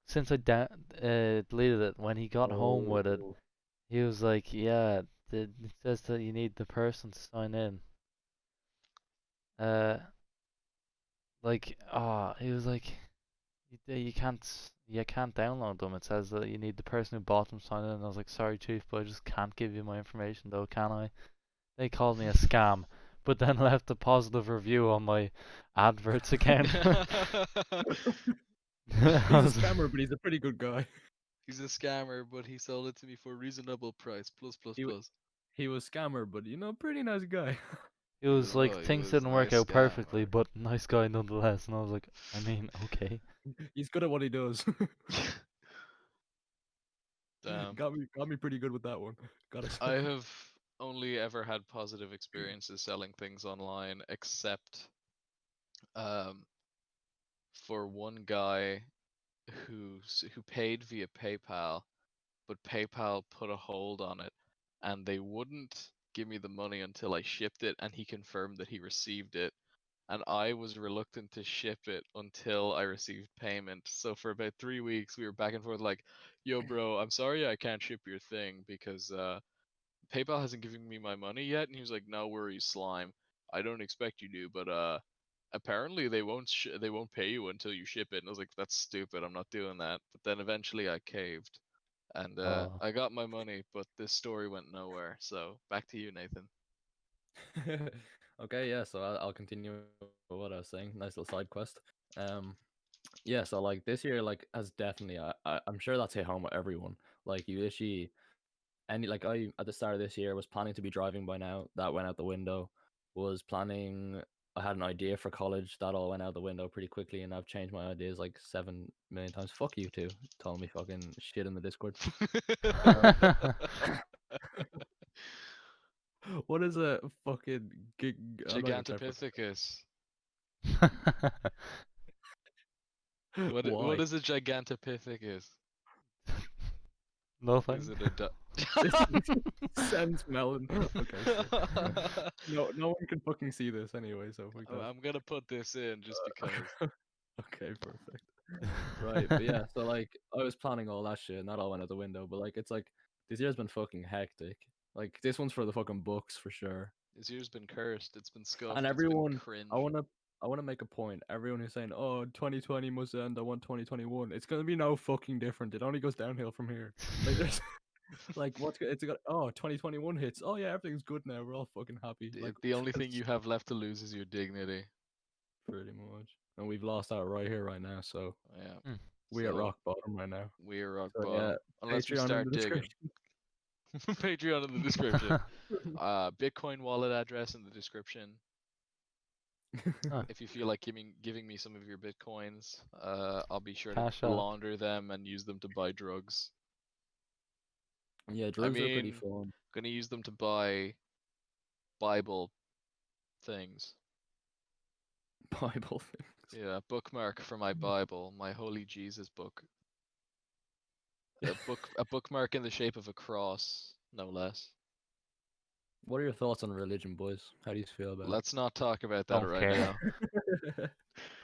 since I deleted it, when he got home with it, Oh. he was like, "Yeah, it says that you need the person to sign in." Uh, he was like, you can't download them. It says that you need the person who bought them to sign in." And I was like, "Sorry, chief, but I just can't give you my information, though, can I?" They called me a scam, but then left a positive review on my adverts account. He's a scammer, but he's a pretty good guy. He's a scammer, but he sold it to me for a reasonable price. Plus, plus, He plus. he was scammer, but pretty nice guy. It was like He things was a didn't work nice out perfectly, scammer. but nice guy nonetheless. And I was like, I mean, okay. He's good at what he does. Damn. Got me pretty good with that one. Gotta I say. have only ever had positive experiences selling things online, except um, for one guy who paid via PayPal, but PayPal put a hold on it, and they wouldn't give me the money until I shipped it, and he confirmed that he received it. And I was reluctant to ship it until I received payment. So for about 3 weeks, we were back and forth like, "Yo, bro, I'm sorry I can't ship your thing because PayPal hasn't given me my money yet." And he was like, "No worries, slime. I don't expect you to, but apparently they won't pay you until you ship it." And I was like, "That's stupid. I'm not doing that." But then eventually I caved, and Uh, I got my money. But this story went nowhere. So back to you, Nathan. Okay, yeah. So I'll continue with what I was saying. Nice little side quest. Um, yeah. So like this year, like has definitely. I'm sure that's hit home with everyone. Like you literally any like I at the start of this year was planning to be driving by now. That went out the window. Was planning. I had an idea for college. That all went out the window pretty quickly, and I've changed my ideas like 7 million times. Fuck you too. Telling me fucking shit in the Discord. Uh, what is a fucking gig? I'm not gonna try fucking. Gigantopithecus. What Why? is a Gigantopithecus? Is Nothing. it a du- This sounds melon. Okay, sure. No, no one can fucking see this anyway, so fuck that. I'm gonna put this in just because. Okay, perfect. Right, but yeah, so like I was planning all that shit, and that all went out the window. But like, it's like this year's been fucking hectic. Like this one's for the fucking books for sure. This year's been cursed. It's been And scuffed. It's been everyone, I cringe. wanna, I wanna make a point. Everyone who's saying, "Oh, 2020 must end. I want 2021." It's gonna be no fucking different. It only goes downhill from here. Like there's, like it's got. Oh, 2021 hits. Oh yeah, everything's good now. We're all fucking happy. Like The only thing it's you have left to lose is your dignity. pretty much. And we've lost that right here, right now. So Yeah. Hmm. we at So rock bottom right now. we're rock So yeah, bottom. Unless we Patreon in the start digging. description. Patreon in the description. Bitcoin wallet address in the description. Huh. If you feel like giving me some of your bitcoins, I'll be sure to Cash app. launder them and use them to buy drugs. Yeah, I drugs are pretty mean, fun. gonna use them to buy Bible things. Bible things. Yeah, bookmark for my Bible, my holy Jesus book. A bookmark in the shape of a cross, no less. What are your thoughts on religion, boys? How do you feel about Let's not talk about that Don't right care. now. it?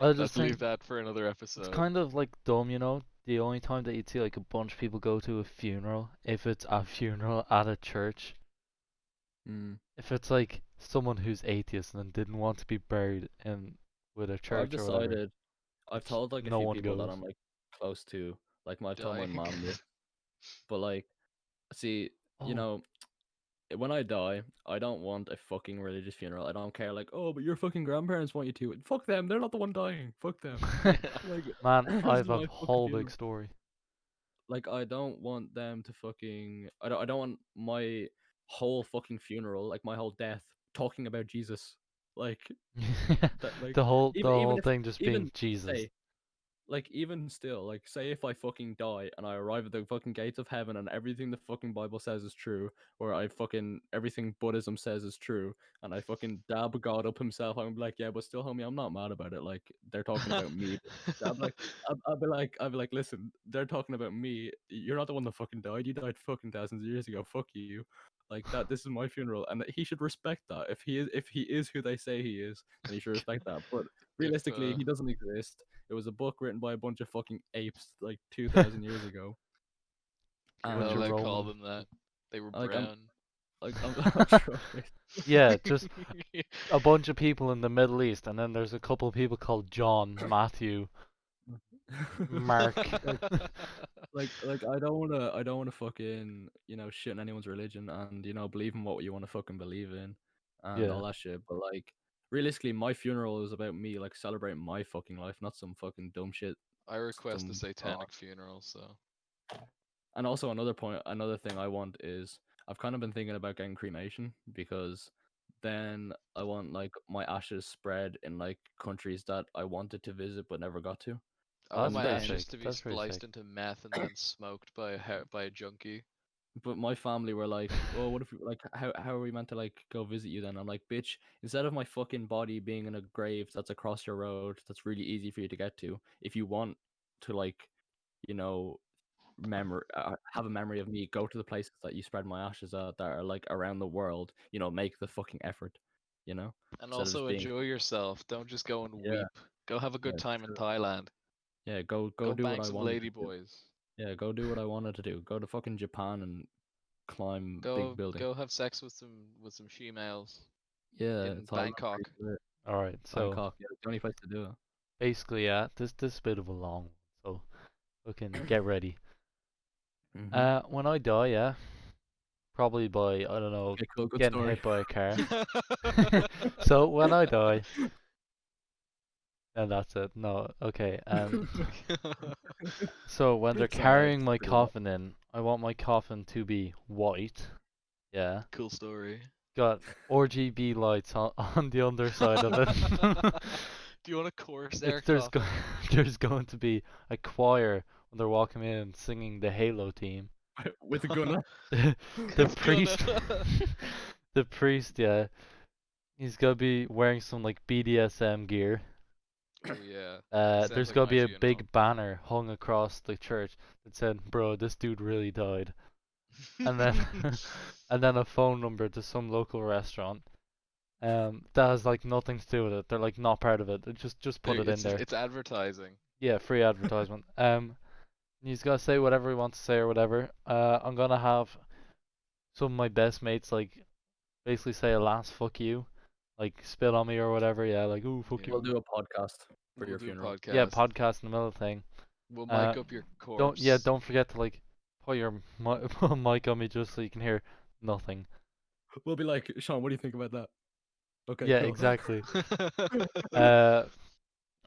I just Let's leave think that for another it's episode. kind of like dumb, you know? The only time that you'd see like a bunch of people go to a funeral, if it's a funeral at a church, Mm. if it's like someone who's atheist and didn't want to be buried in with a I've church or whatever, decided. I've it's told like a no few one people that goes. I'm like close to. Like, I've told my Dying. mom this, but like, see, you Oh, know, when I die, I don't want a fucking religious funeral. I don't care. Like, oh, but your fucking grandparents want you to. Fuck them. They're not the one dying. Fuck them. Like, man, I this is have a my fucking whole big funeral. story. Like I don't want them to fucking I don't want my whole fucking funeral, like my whole death, talking about Jesus. Like that like The even whole if thing just being even Jesus. say like even still, like say if I fucking die and I arrive at the fucking gates of heaven and everything the fucking Bible says is true, or I fucking everything Buddhism says is true, and I fucking dab God up himself, I'm like, yeah, but still, homie, I'm not mad about it. Like they're talking about me. I'm like, I'd be like, listen, they're talking about me. You're not the one that fucking died. You died fucking thousands of years ago. Fuck you. Like that. This is my funeral, and he should respect that. If he is who they say he is, then he should respect that. But if realistically, he doesn't exist. It was a book written by a bunch of fucking apes like 2,000 years ago. You're Bunch not And of allowed to call Romans. them that. They were like I'm brown. I'm trying. Yeah, just a bunch of people in the Middle East, and then there's a couple of people called John, Matthew, Mark. like like I don't wanna fucking shit in anyone's religion and believe in what you want to fucking believe in and Yeah. all that shit. But like realistically, my funeral is about me like celebrating my fucking life, not some fucking dumb shit. I request a Some satanic funeral, so And also another thing I want is I've kind of been thinking about getting cremation because then I want like my ashes spread in like countries that I wanted to visit but never got to. I Oh, want that's And my pretty then ashes sick. to be That's pretty spliced sick. into meth and then smoked by a junkie. but my family were like, "Well, what if like how are we meant to like go visit you then?" I'm like, "Bitch, instead of my fucking body being in a grave that's across your road that's really easy for you to get to, if you want to like, you know, have a memory of me, go to the places that you spread my ashes at that are like around the world, make the fucking effort, you know And instead of just also being enjoy yourself. Don't just go and yeah, weep. Go have a yeah, good time in true. Thailand. Yeah, go Go do what bang I some wanted to lady do. boys. Yeah, go do what I wanted to do. Go to fucking Japan and climb big buildings. Go have sex with some she-males Yeah, in Thailand's pretty Bangkok. lit. All right. So Bangkok, yeah, it's the only place to do it. basically, yeah, this is a bit of a long one, so we can get ready. Mm-hmm. When I die, yeah, probably by, I don't know, Okay, cool, good getting story. hit by a car. So when I die, and that's it. No, okay. So when they're Sorry, carrying it's my pretty rough. coffin in, I want my coffin to be white. Yeah. Cool story. Got RGB lights on the underside of it. Do you want a Corsair There's coffin? there's going to be a choir when they're walking in singing the Halo theme. With a gun. The It's gonna. priest, the priest, yeah, he's gonna be wearing some like BDSM gear. Oh yeah. Sounds There's like gonna my be a funeral. big banner hung across the church that said, "Bro, this dude really died," and then and then a phone number to some local restaurant. That has like nothing to do with it. They're like not part of it. Just put it in there. It's advertising. Yeah, free advertisement. He's gonna say whatever he wants to say or whatever. I'm gonna have some of my best mates like basically say a last fuck you, like spit on me or whatever. Yeah, like ooh fuck Yeah. We'll you. do a podcast for We'll your do a funeral. Yeah, podcast. podcast in the middle of the thing. We'll Uh, mic up your don't corpse. don't forget to like put your mic on me just so you can hear nothing. We'll be like, Sean, what do you think about that? Okay, Yeah, cool. exactly. Uh,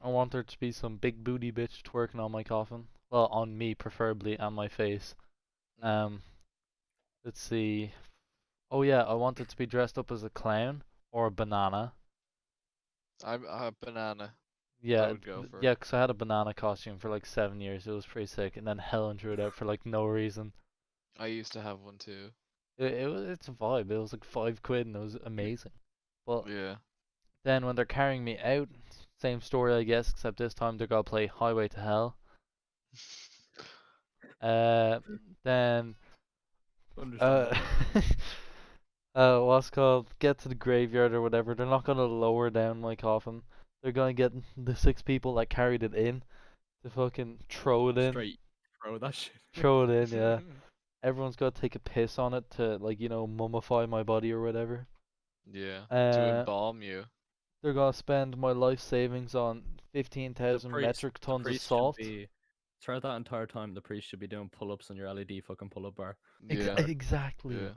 I want there to be some big booty bitch twerking on my coffin. Well, on me preferably and my face. Um, let's see. Oh yeah, I want it to be dressed up as a clown or a banana. I'm a banana. I Yeah, would go for. yeah, 'cause I had a banana costume for like 7 years. It was pretty sick, and then Helen drew it out for like no reason. I used to have one too. It's a vibe. It was like £5 and it was amazing. But Yeah. then when they're carrying me out, same story I guess, except this time they're gonna play Highway to Hell. Uh, then uh, Understandable. what's called get to the graveyard or whatever. They're not gonna lower down my coffin. They're gonna get the 6 people that carried it in to fucking throw it in. Straight throw that shit. Throw it in, yeah. Everyone's got to take a piss on it to like mummify my body or whatever. Yeah. To Uh, embalm you. they're gonna spend my life savings on The 15,000 priest, metric the tons of priest should salt. be throughout that entire time. The priest should be doing pull-ups on your LED fucking pull-up bar. Yeah. Exactly. Yeah.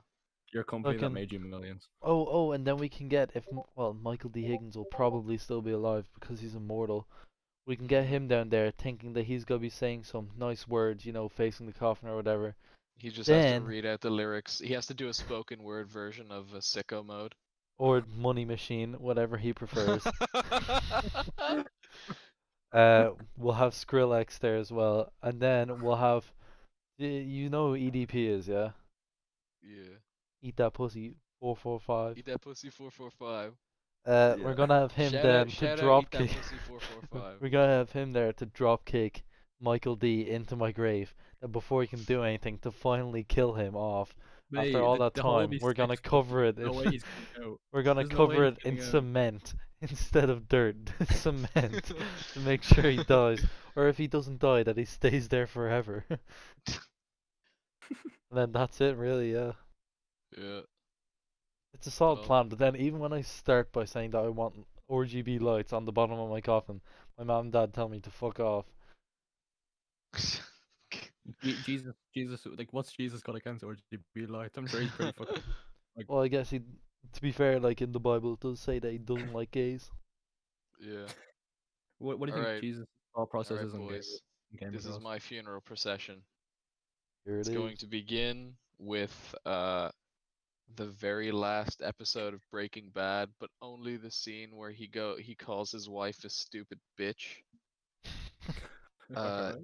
Your company that Fucking made you millions. oh, and then we can get well, Michael D. Higgins will probably still be alive because he's immortal. We can get him down there thinking that he's gonna be saying some nice words, facing the coffin or whatever. He just has to Then, read out the lyrics. He has to do a spoken word version of a sicko mode. or Money Machine, whatever he prefers. We'll have Skrillex there as well, and then we'll have, you know who EDP is, yeah? Yeah. Eat that pussy, 445. Eat that pussy 445. We're Yeah. gonna have him then to Shout out, eat drop that kick. pussy 445. We're gonna have him there to drop kick Michael D into my grave, and before he can do anything, to finally kill him off. After Mate, all that the hole will time, be we're gonna 6 foot. cover it No in, way he's getting out. we're gonna There's no way cover he's it in getting out. cement instead of dirt. Cement to make sure he dies, or if he doesn't die, that he stays there forever. And then that's it, really. Yeah, Yeah. it's a solid Well. plan. But then, even when I start by saying that I want RGB lights on the bottom of my coffin, my mom and dad tell me to fuck off. Jesus, like, what's Jesus got against RGB lights? I'm sure he's pretty fucking like. Well, I guess he, to be fair, like in the Bible, it does say that he doesn't like gays. Yeah. What do you All think right. Jesus' thought All process right, is boys. in came This is across? my funeral procession. Here it It's going is. to begin with the very last episode of Breaking Bad, but only the scene where he calls his wife a stupid bitch. Uh, Alright.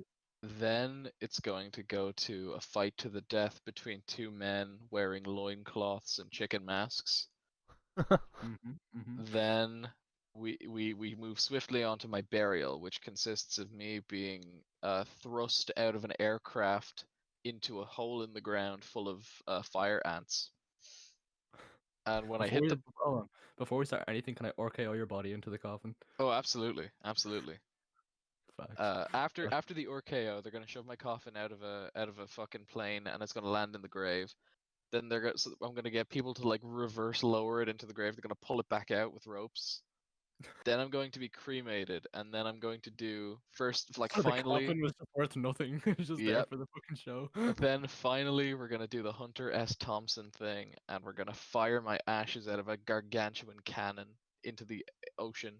then it's going to go to a fight to the death between two men wearing loincloths and chicken masks. Then we move swiftly on to my burial, which consists of me being thrust out of an aircraft into a hole in the ground full of fire ants. And when I Before hit we the hold on, before we start anything, can I RKO your body into the coffin? oh, absolutely, absolutely. Facts. After the RKO, they're gonna shove my coffin out of a fucking plane, and it's gonna land in the grave. Then I'm gonna get people to like reverse lower it into the grave. They're gonna pull it back out with ropes. then I'm going to be cremated, and then I'm going to do first, like So the finally, coffin was just worth nothing. It was just there yep. for the fucking show. Then finally, we're gonna do the Hunter S. Thompson thing, and we're gonna fire my ashes out of a gargantuan cannon into the ocean.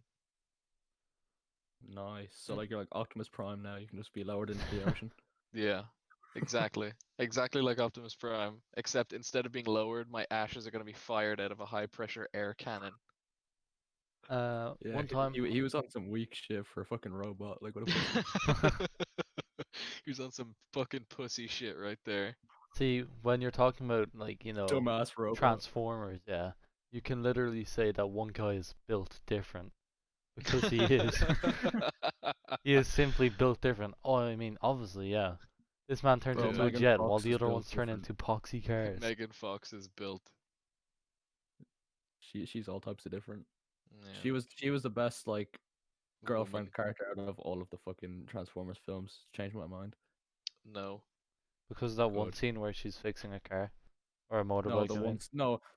Nice. So like you're like Optimus Prime now. You can just be lowered into the ocean. Yeah, exactly. Exactly like Optimus Prime, except instead of being lowered, my ashes are gonna be fired out of a high pressure air cannon. Yeah, One time, he was on some weak shit for a fucking robot. Like what a pussy. He was on some fucking pussy shit right there. see, when you're talking about like, Dumbass robot. Transformers, yeah, you can literally say that one guy is built different because he is. He is simply built different. Oh, I mean, obviously, yeah. This man turns Bro, into a Yeah. Megan jet while Fox the is other built ones turn different. into poxy cars. Megan Fox is built. She's all types of different. Yeah. She was the best like girlfriend Woman. character out of all of the fucking Transformers films. Changed my mind. No. Because of that one Good. scene where she's fixing a car. Or a No, motorbike, I mean.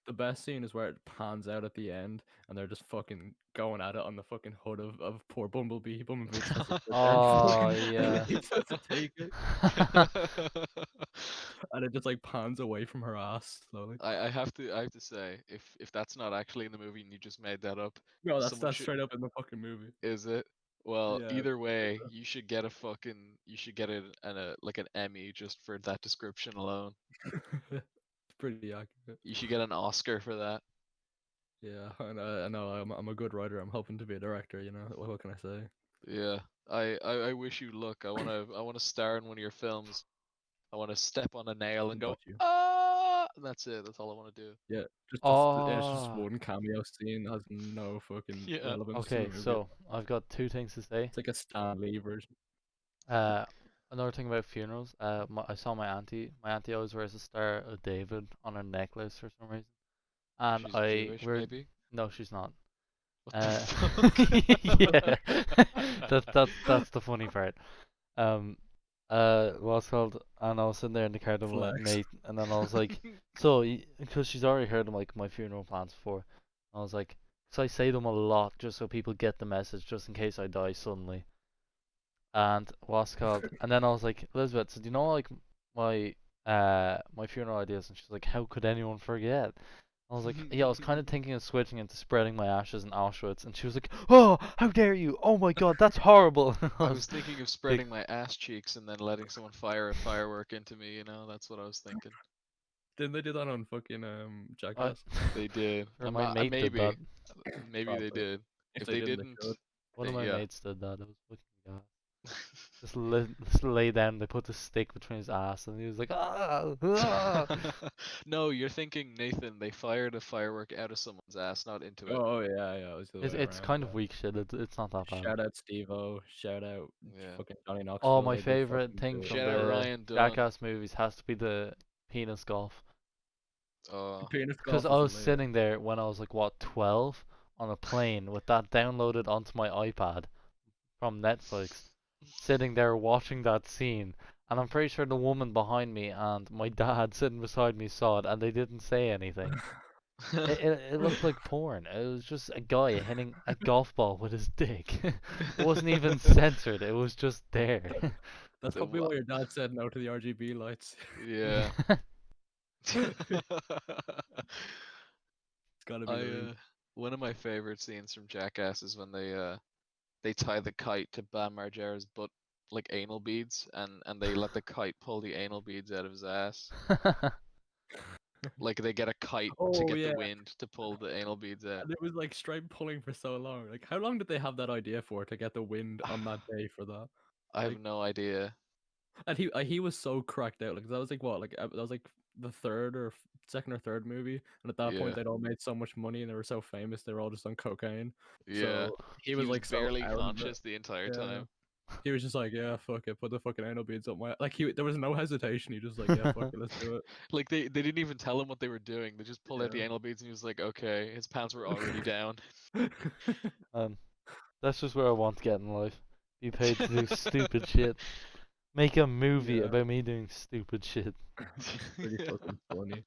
the best scene is where it pans out at the end and they're just fucking going at it on the fucking hood of poor Bumblebee. Bumblebee just has to sit there and Oh, fucking yeah. he just has to take it. And it just like pans away from her ass slowly. I have to say, if that's not actually in the movie and you just made that up, No, someone that's should. straight up in the fucking movie. Is it? Well, Yeah. either way, you should get a fucking you should get a like an Emmy just for that description alone. It's pretty accurate. You should get an Oscar for that. Yeah, and I know I'm a good writer. I'm hoping to be a director. You know, what can I say? Yeah. I wish you luck. I wanna star in one of your films. I wanna step on a nail and go, Got you. ah, and that's it. That's all I wanna do. Yeah, it's just Oh. one cameo scene that has no fucking Yeah. relevance to the Okay, movie. so I've got two things to say. It's like a Stan Lee version. Uh, Another thing about funerals. I saw my auntie. My auntie always wears a Star of David on her necklace for some reason. And She's Jewish, maybe? no, she's not. What the Uh, fuck? yeah, that's the funny part. Um, what's called? And I was sitting there in the car with my Flex. mate, and then I was like, so because she's already heard of like my funeral plans before, I was like, so I say them a lot just so people get the message, just in case I die suddenly. And what's called? And then I was like, Elizabeth, so do you know like my funeral ideas? And she's like, how could anyone forget? I was like, yeah, I was kind of thinking of switching into spreading my ashes in Auschwitz, and she was like, oh, how dare you! Oh my God, that's horrible. I was thinking of like, spreading my ass cheeks and then letting someone fire a firework into me, you know? That's what I was thinking. Didn't they do that on fucking I, Jackass? They did. or my mate did that. Maybe they Probably. did. If If they they didn't, they didn't, should. One of my yeah. mates did that. It was fucking God. Just lay down. They put the stick between his ass, and he was like, ah, ah. No, you're thinking, Nathan, they fired a firework out of someone's ass, not into it. Oh yeah, yeah, it was the other way It's around. kind Yeah. of weak shit. It's not that bad. Shout out Steve-O. Shout out Yeah. fucking Johnny Oh, Knoxville. my They did favorite fucking thing good. from Shout out the Ryan Dunn. Jackass movies has to be the penis golf. Penis Because golf I is was lit. sitting there when I was like, what, 12, on a plane with that downloaded onto my iPad from Netflix, sitting there watching that scene. And I'm pretty sure the woman behind me and my dad sitting beside me saw it, and they didn't say anything. It looked like porn. It was just a guy hitting a golf ball with his dick. It wasn't even censored. It was just there. That's The probably wha- why your dad said no to the RGB lights. Yeah. It's gotta be I the reason. One of my favorite scenes from Jackass is when they tie the kite to Bam Margera's butt like anal beads, and they let the kite pull the anal beads out of his ass. Like they get a kite to Oh get the yeah, wind to pull the anal beads out. and it was like Stripe pulling for so long. Like, how long did they have that idea for to get the wind on that day for that? I have Like, no idea. and he was so cracked out. Like that was like what? Like that was like the third or second or third movie, and at that point Yeah. they'd all made so much money and they were so famous. They were all just on cocaine. Yeah. So he He was was like so barely out of it. conscious the entire Yeah. time. He was just like, yeah, fuck it, put the fucking anal beads up my like there was no hesitation. He just like, yeah, fuck it, let's do Like they didn't even tell him what they were doing. They just pulled out the it. anal beads and he was like, okay. His pants were already down. Yeah. That's just where I want to get in life. Be paid to do stupid shit. Make a movie Yeah. about me doing stupid shit. Pretty fucking funny.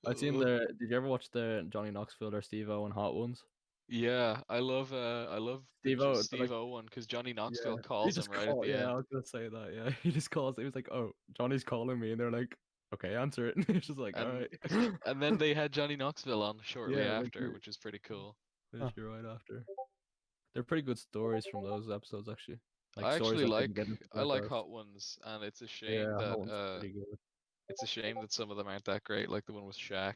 I seen Did you ever watch the Johnny Knoxville or Steve-O and Hot Ones? Yeah, I love the Steve-O, like, Steve-O one because Johnny yeah, Knoxville he calls him just right at call. the Yeah, I end. was gonna say that. Yeah, he just calls. He was like, "Oh, Johnny's calling me," and they're like, "Okay, answer it." And he's just like, "All And right." and then they had Johnny Knoxville on shortly Yeah, after, which is pretty cool. Huh. literally right after. They're pretty good stories from those episodes, actually. Like I stories actually that didn't get into I like broadcast. Hot Ones, and Yeah, that one's pretty good. it's a shame that some of them aren't that great, like the one with Shaq.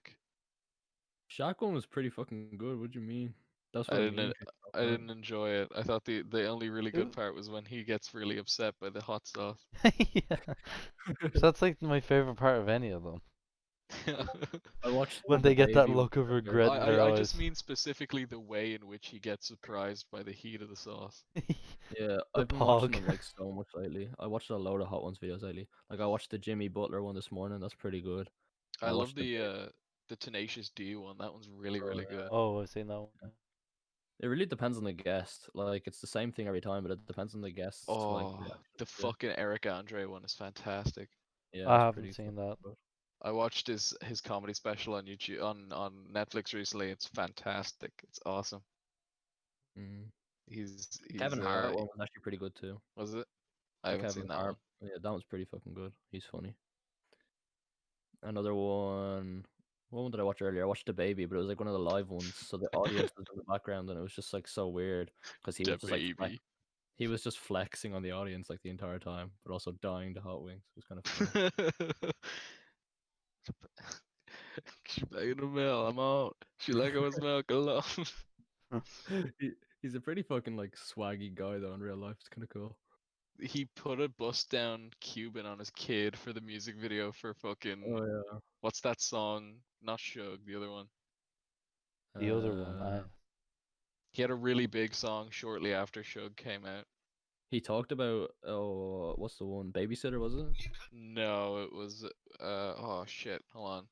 Shotgun was pretty fucking good. What do you mean? That's I where the didn't meme en- came from, I right? didn't enjoy it. I thought the only really good Who? part was when he gets really upset by the hot sauce. Yeah. That's like my favorite part of any of them. I watched When the they get that baby one look of earlier. regret in their I just eyes. mean specifically the way in which he gets surprised by the heat of the sauce. Yeah, The I've been watching pog. them like so much lately. I watched a load of Hot Ones videos lately. Like I watched the Jimmy Butler one this morning. That's pretty good. I I love watched the baby. the Tenacious D one. That one's really Oh, really good. Oh, I've seen that one. Yeah. it really depends on the guest. Like it's the same thing every time, but it depends on the guests to like Oh, reaction the to it. fucking Eric Andre one is fantastic. Yeah, I it's haven't pretty seen fucking that. good. I watched his comedy special on YouTube on Netflix recently. It's fantastic. It's awesome. Mm. He's Kevin Hart one was actually pretty good too. was it? I The haven't Kevin seen that Hart, one. yeah, that one's pretty fucking good. He's funny. Another one. What one did I watch earlier? I watched the baby, but it was like one of the live ones, so the audience was in the background, and it was just like so weird because he The was just like baby. he was just flexing on the audience like the entire time, but also dying to hot wings. It was kind of funny. She begging the mail. I'm out. She like I was milk alone. He's a pretty fucking like swaggy guy though in real life. It's kind of cool. He put a bust down Cuban on his kid for the music video for fucking Oh yeah. what's that song? Not Shug, the other one. The other one, I. He had a really big song shortly after Shug came out. He talked about what's the one? Babysitter, was it? No, it was oh shit. Hold on.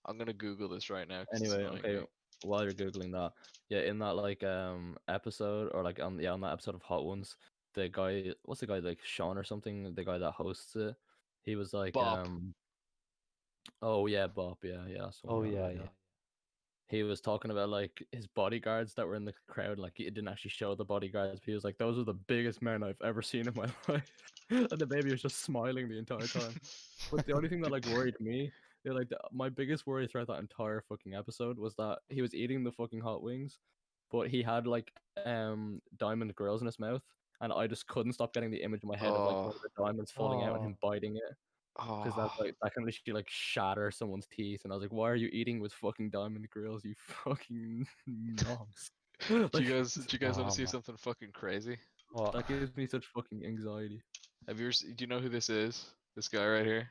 I'm gonna Google this right now because it's Anyway, annoying okay. me. While you're googling that, yeah, in that like episode or like on that episode of Hot Ones, the guy, what's the guy like Sean or something? The guy that hosts it, he was like Bop. oh yeah, Bob, yeah, that's the one. Oh Right, yeah, yeah. yeah. He was talking about like his bodyguards that were in the crowd. Like he didn't actually show the bodyguards, but he was like, "Those are the biggest men I've ever seen in my life." And the baby was just smiling the entire time. But the only thing that like worried me, yeah, like my biggest worry throughout that entire fucking episode was that he was eating the fucking hot wings, but he had like diamond grills in his mouth, and I just couldn't stop getting the image in my head of like Oh, one of the diamonds falling out and him Oh, biting it. Because that's oh. like that can literally like shatter someone's teeth, and I was like, "Why are you eating with fucking diamond grills, you fucking nonce?" Like Do you guys want to oh see man. something fucking crazy? What? that gives me such fucking anxiety. Do you know who this is? This guy right here?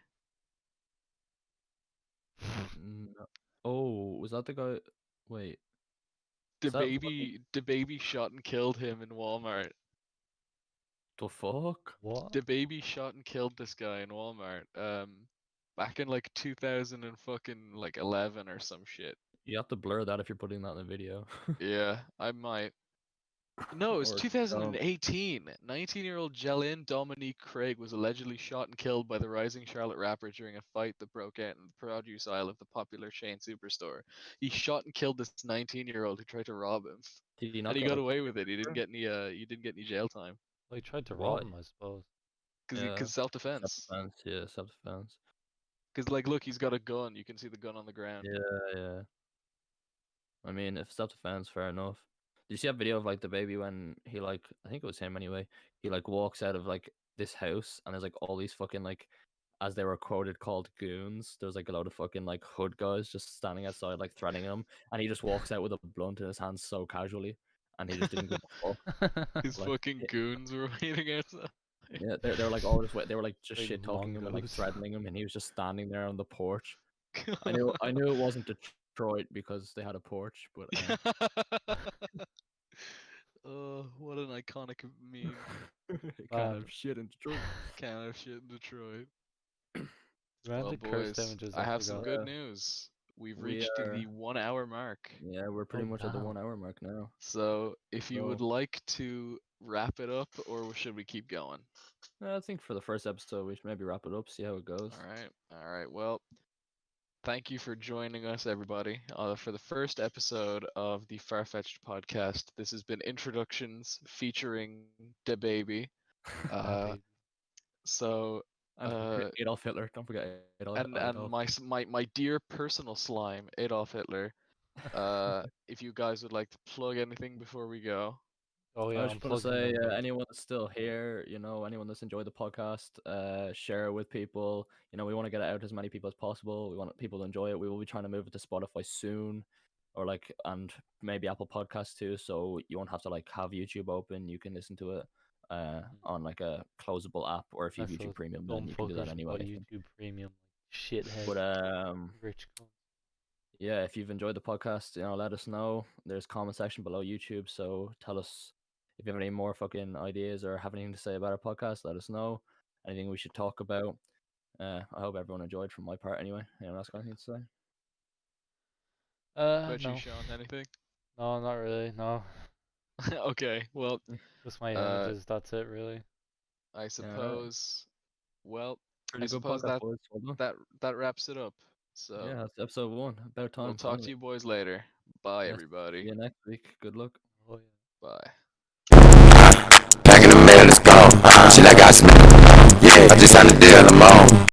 No. Oh, was that the guy? Wait, The is that fucking baby the baby shot and killed him in Walmart. the fuck? What? The baby shot and killed this guy in Walmart. Back in like 2000 and fucking like 11 or some shit. You have to blur that if you're putting that in a video. Yeah, I might. No, it was Or don't. 2018. 19-year-old Jellyn Dominique Craig was allegedly shot and killed by the rising Charlotte rapper during a fight that broke out in the produce aisle of the popular chain superstore. He shot and killed this 19-year-old who tried to rob him, Did he and not he get got like away punished with it. for it? He didn't get any jail time Well, he tried to rob Why? him, I suppose. Yeah, because self-defense. self-defense. Yeah, self-defense. Because like, look, he's got a gun. You can see the gun on the ground. Yeah, yeah. I mean, if self-defense, fair enough. Did you see that video of like the baby when he like I think it was him anyway. He like walks out of like this house and there's like all these fucking like as they were quoted called goons. There's like a lot of fucking like hood guys just standing outside like threatening him, and he just walks out with a blunt in his hand so casually, and he just didn't give a fuck. His Like fucking goons were waiting outside. yeah, they're like all just they were like just Big shit talking him and like mongoose. threatening him, and he was just standing there on the porch. I knew it wasn't Detroit because they had a porch, but Oh, what an iconic meme. kind Man, of shit in Detroit. Kind of shit in Detroit. Well, random cursed boys, images I I have some forgot. good Yeah, news. We've we reached are. the 1 hour mark. Yeah, we're Oh pretty much at the damn. 1 hour mark now. So, if you would So like to wrap it up, or should we keep going? I think for the first episode we should maybe wrap it up, see how it goes. All right. All right. Well, Thank you for joining us, everybody, for the first episode of the Farfetched podcast. This has been introductions featuring Dababy. That Uh, baby. so, And uh, Adolf Hitler. Don't forget and Adolf. my dear personal slime, Adolf Hitler. If you guys would like to plug anything before we go. Oh I yeah, was I'm just want to plugging say, everybody. anyone that's still here, anyone that's enjoyed the podcast, share it with people. We want to get it out to as many people as possible. We want people to enjoy it. We will be trying to move it to Spotify soon, or and maybe Apple Podcasts too. So you won't have to have YouTube open. You can listen to it Mhm. on a closable app, or if you have That's YouTube those Premium, then dumb you can do that fuckers who anyway, buy I think. YouTube Premium, shitheads, But rich cunts. yeah, if you've enjoyed the podcast, let us know. There's a comment section below YouTube, so tell us if you have any more fucking ideas or have anything to say about our podcast. Let us know. Anything we should talk about. I hope everyone enjoyed from my part anyway. Anyone else got anything to say? What about you, No, Sean? Anything? no, not really. No, Okay, well, just my uh, images. That's it, really. I Yeah, all right. suppose, well, I Pretty good suppose podcast, that boys. Well done. that that wraps it up. So Yeah, that's episode 1. About we'll time, talk to finally. you boys later. Bye, Yes. See everybody. you next week. Good luck. Oh yeah. Bye. Back in a minute, it's gone. Shit, I got some. Yeah, I just signed the deal, I'm on.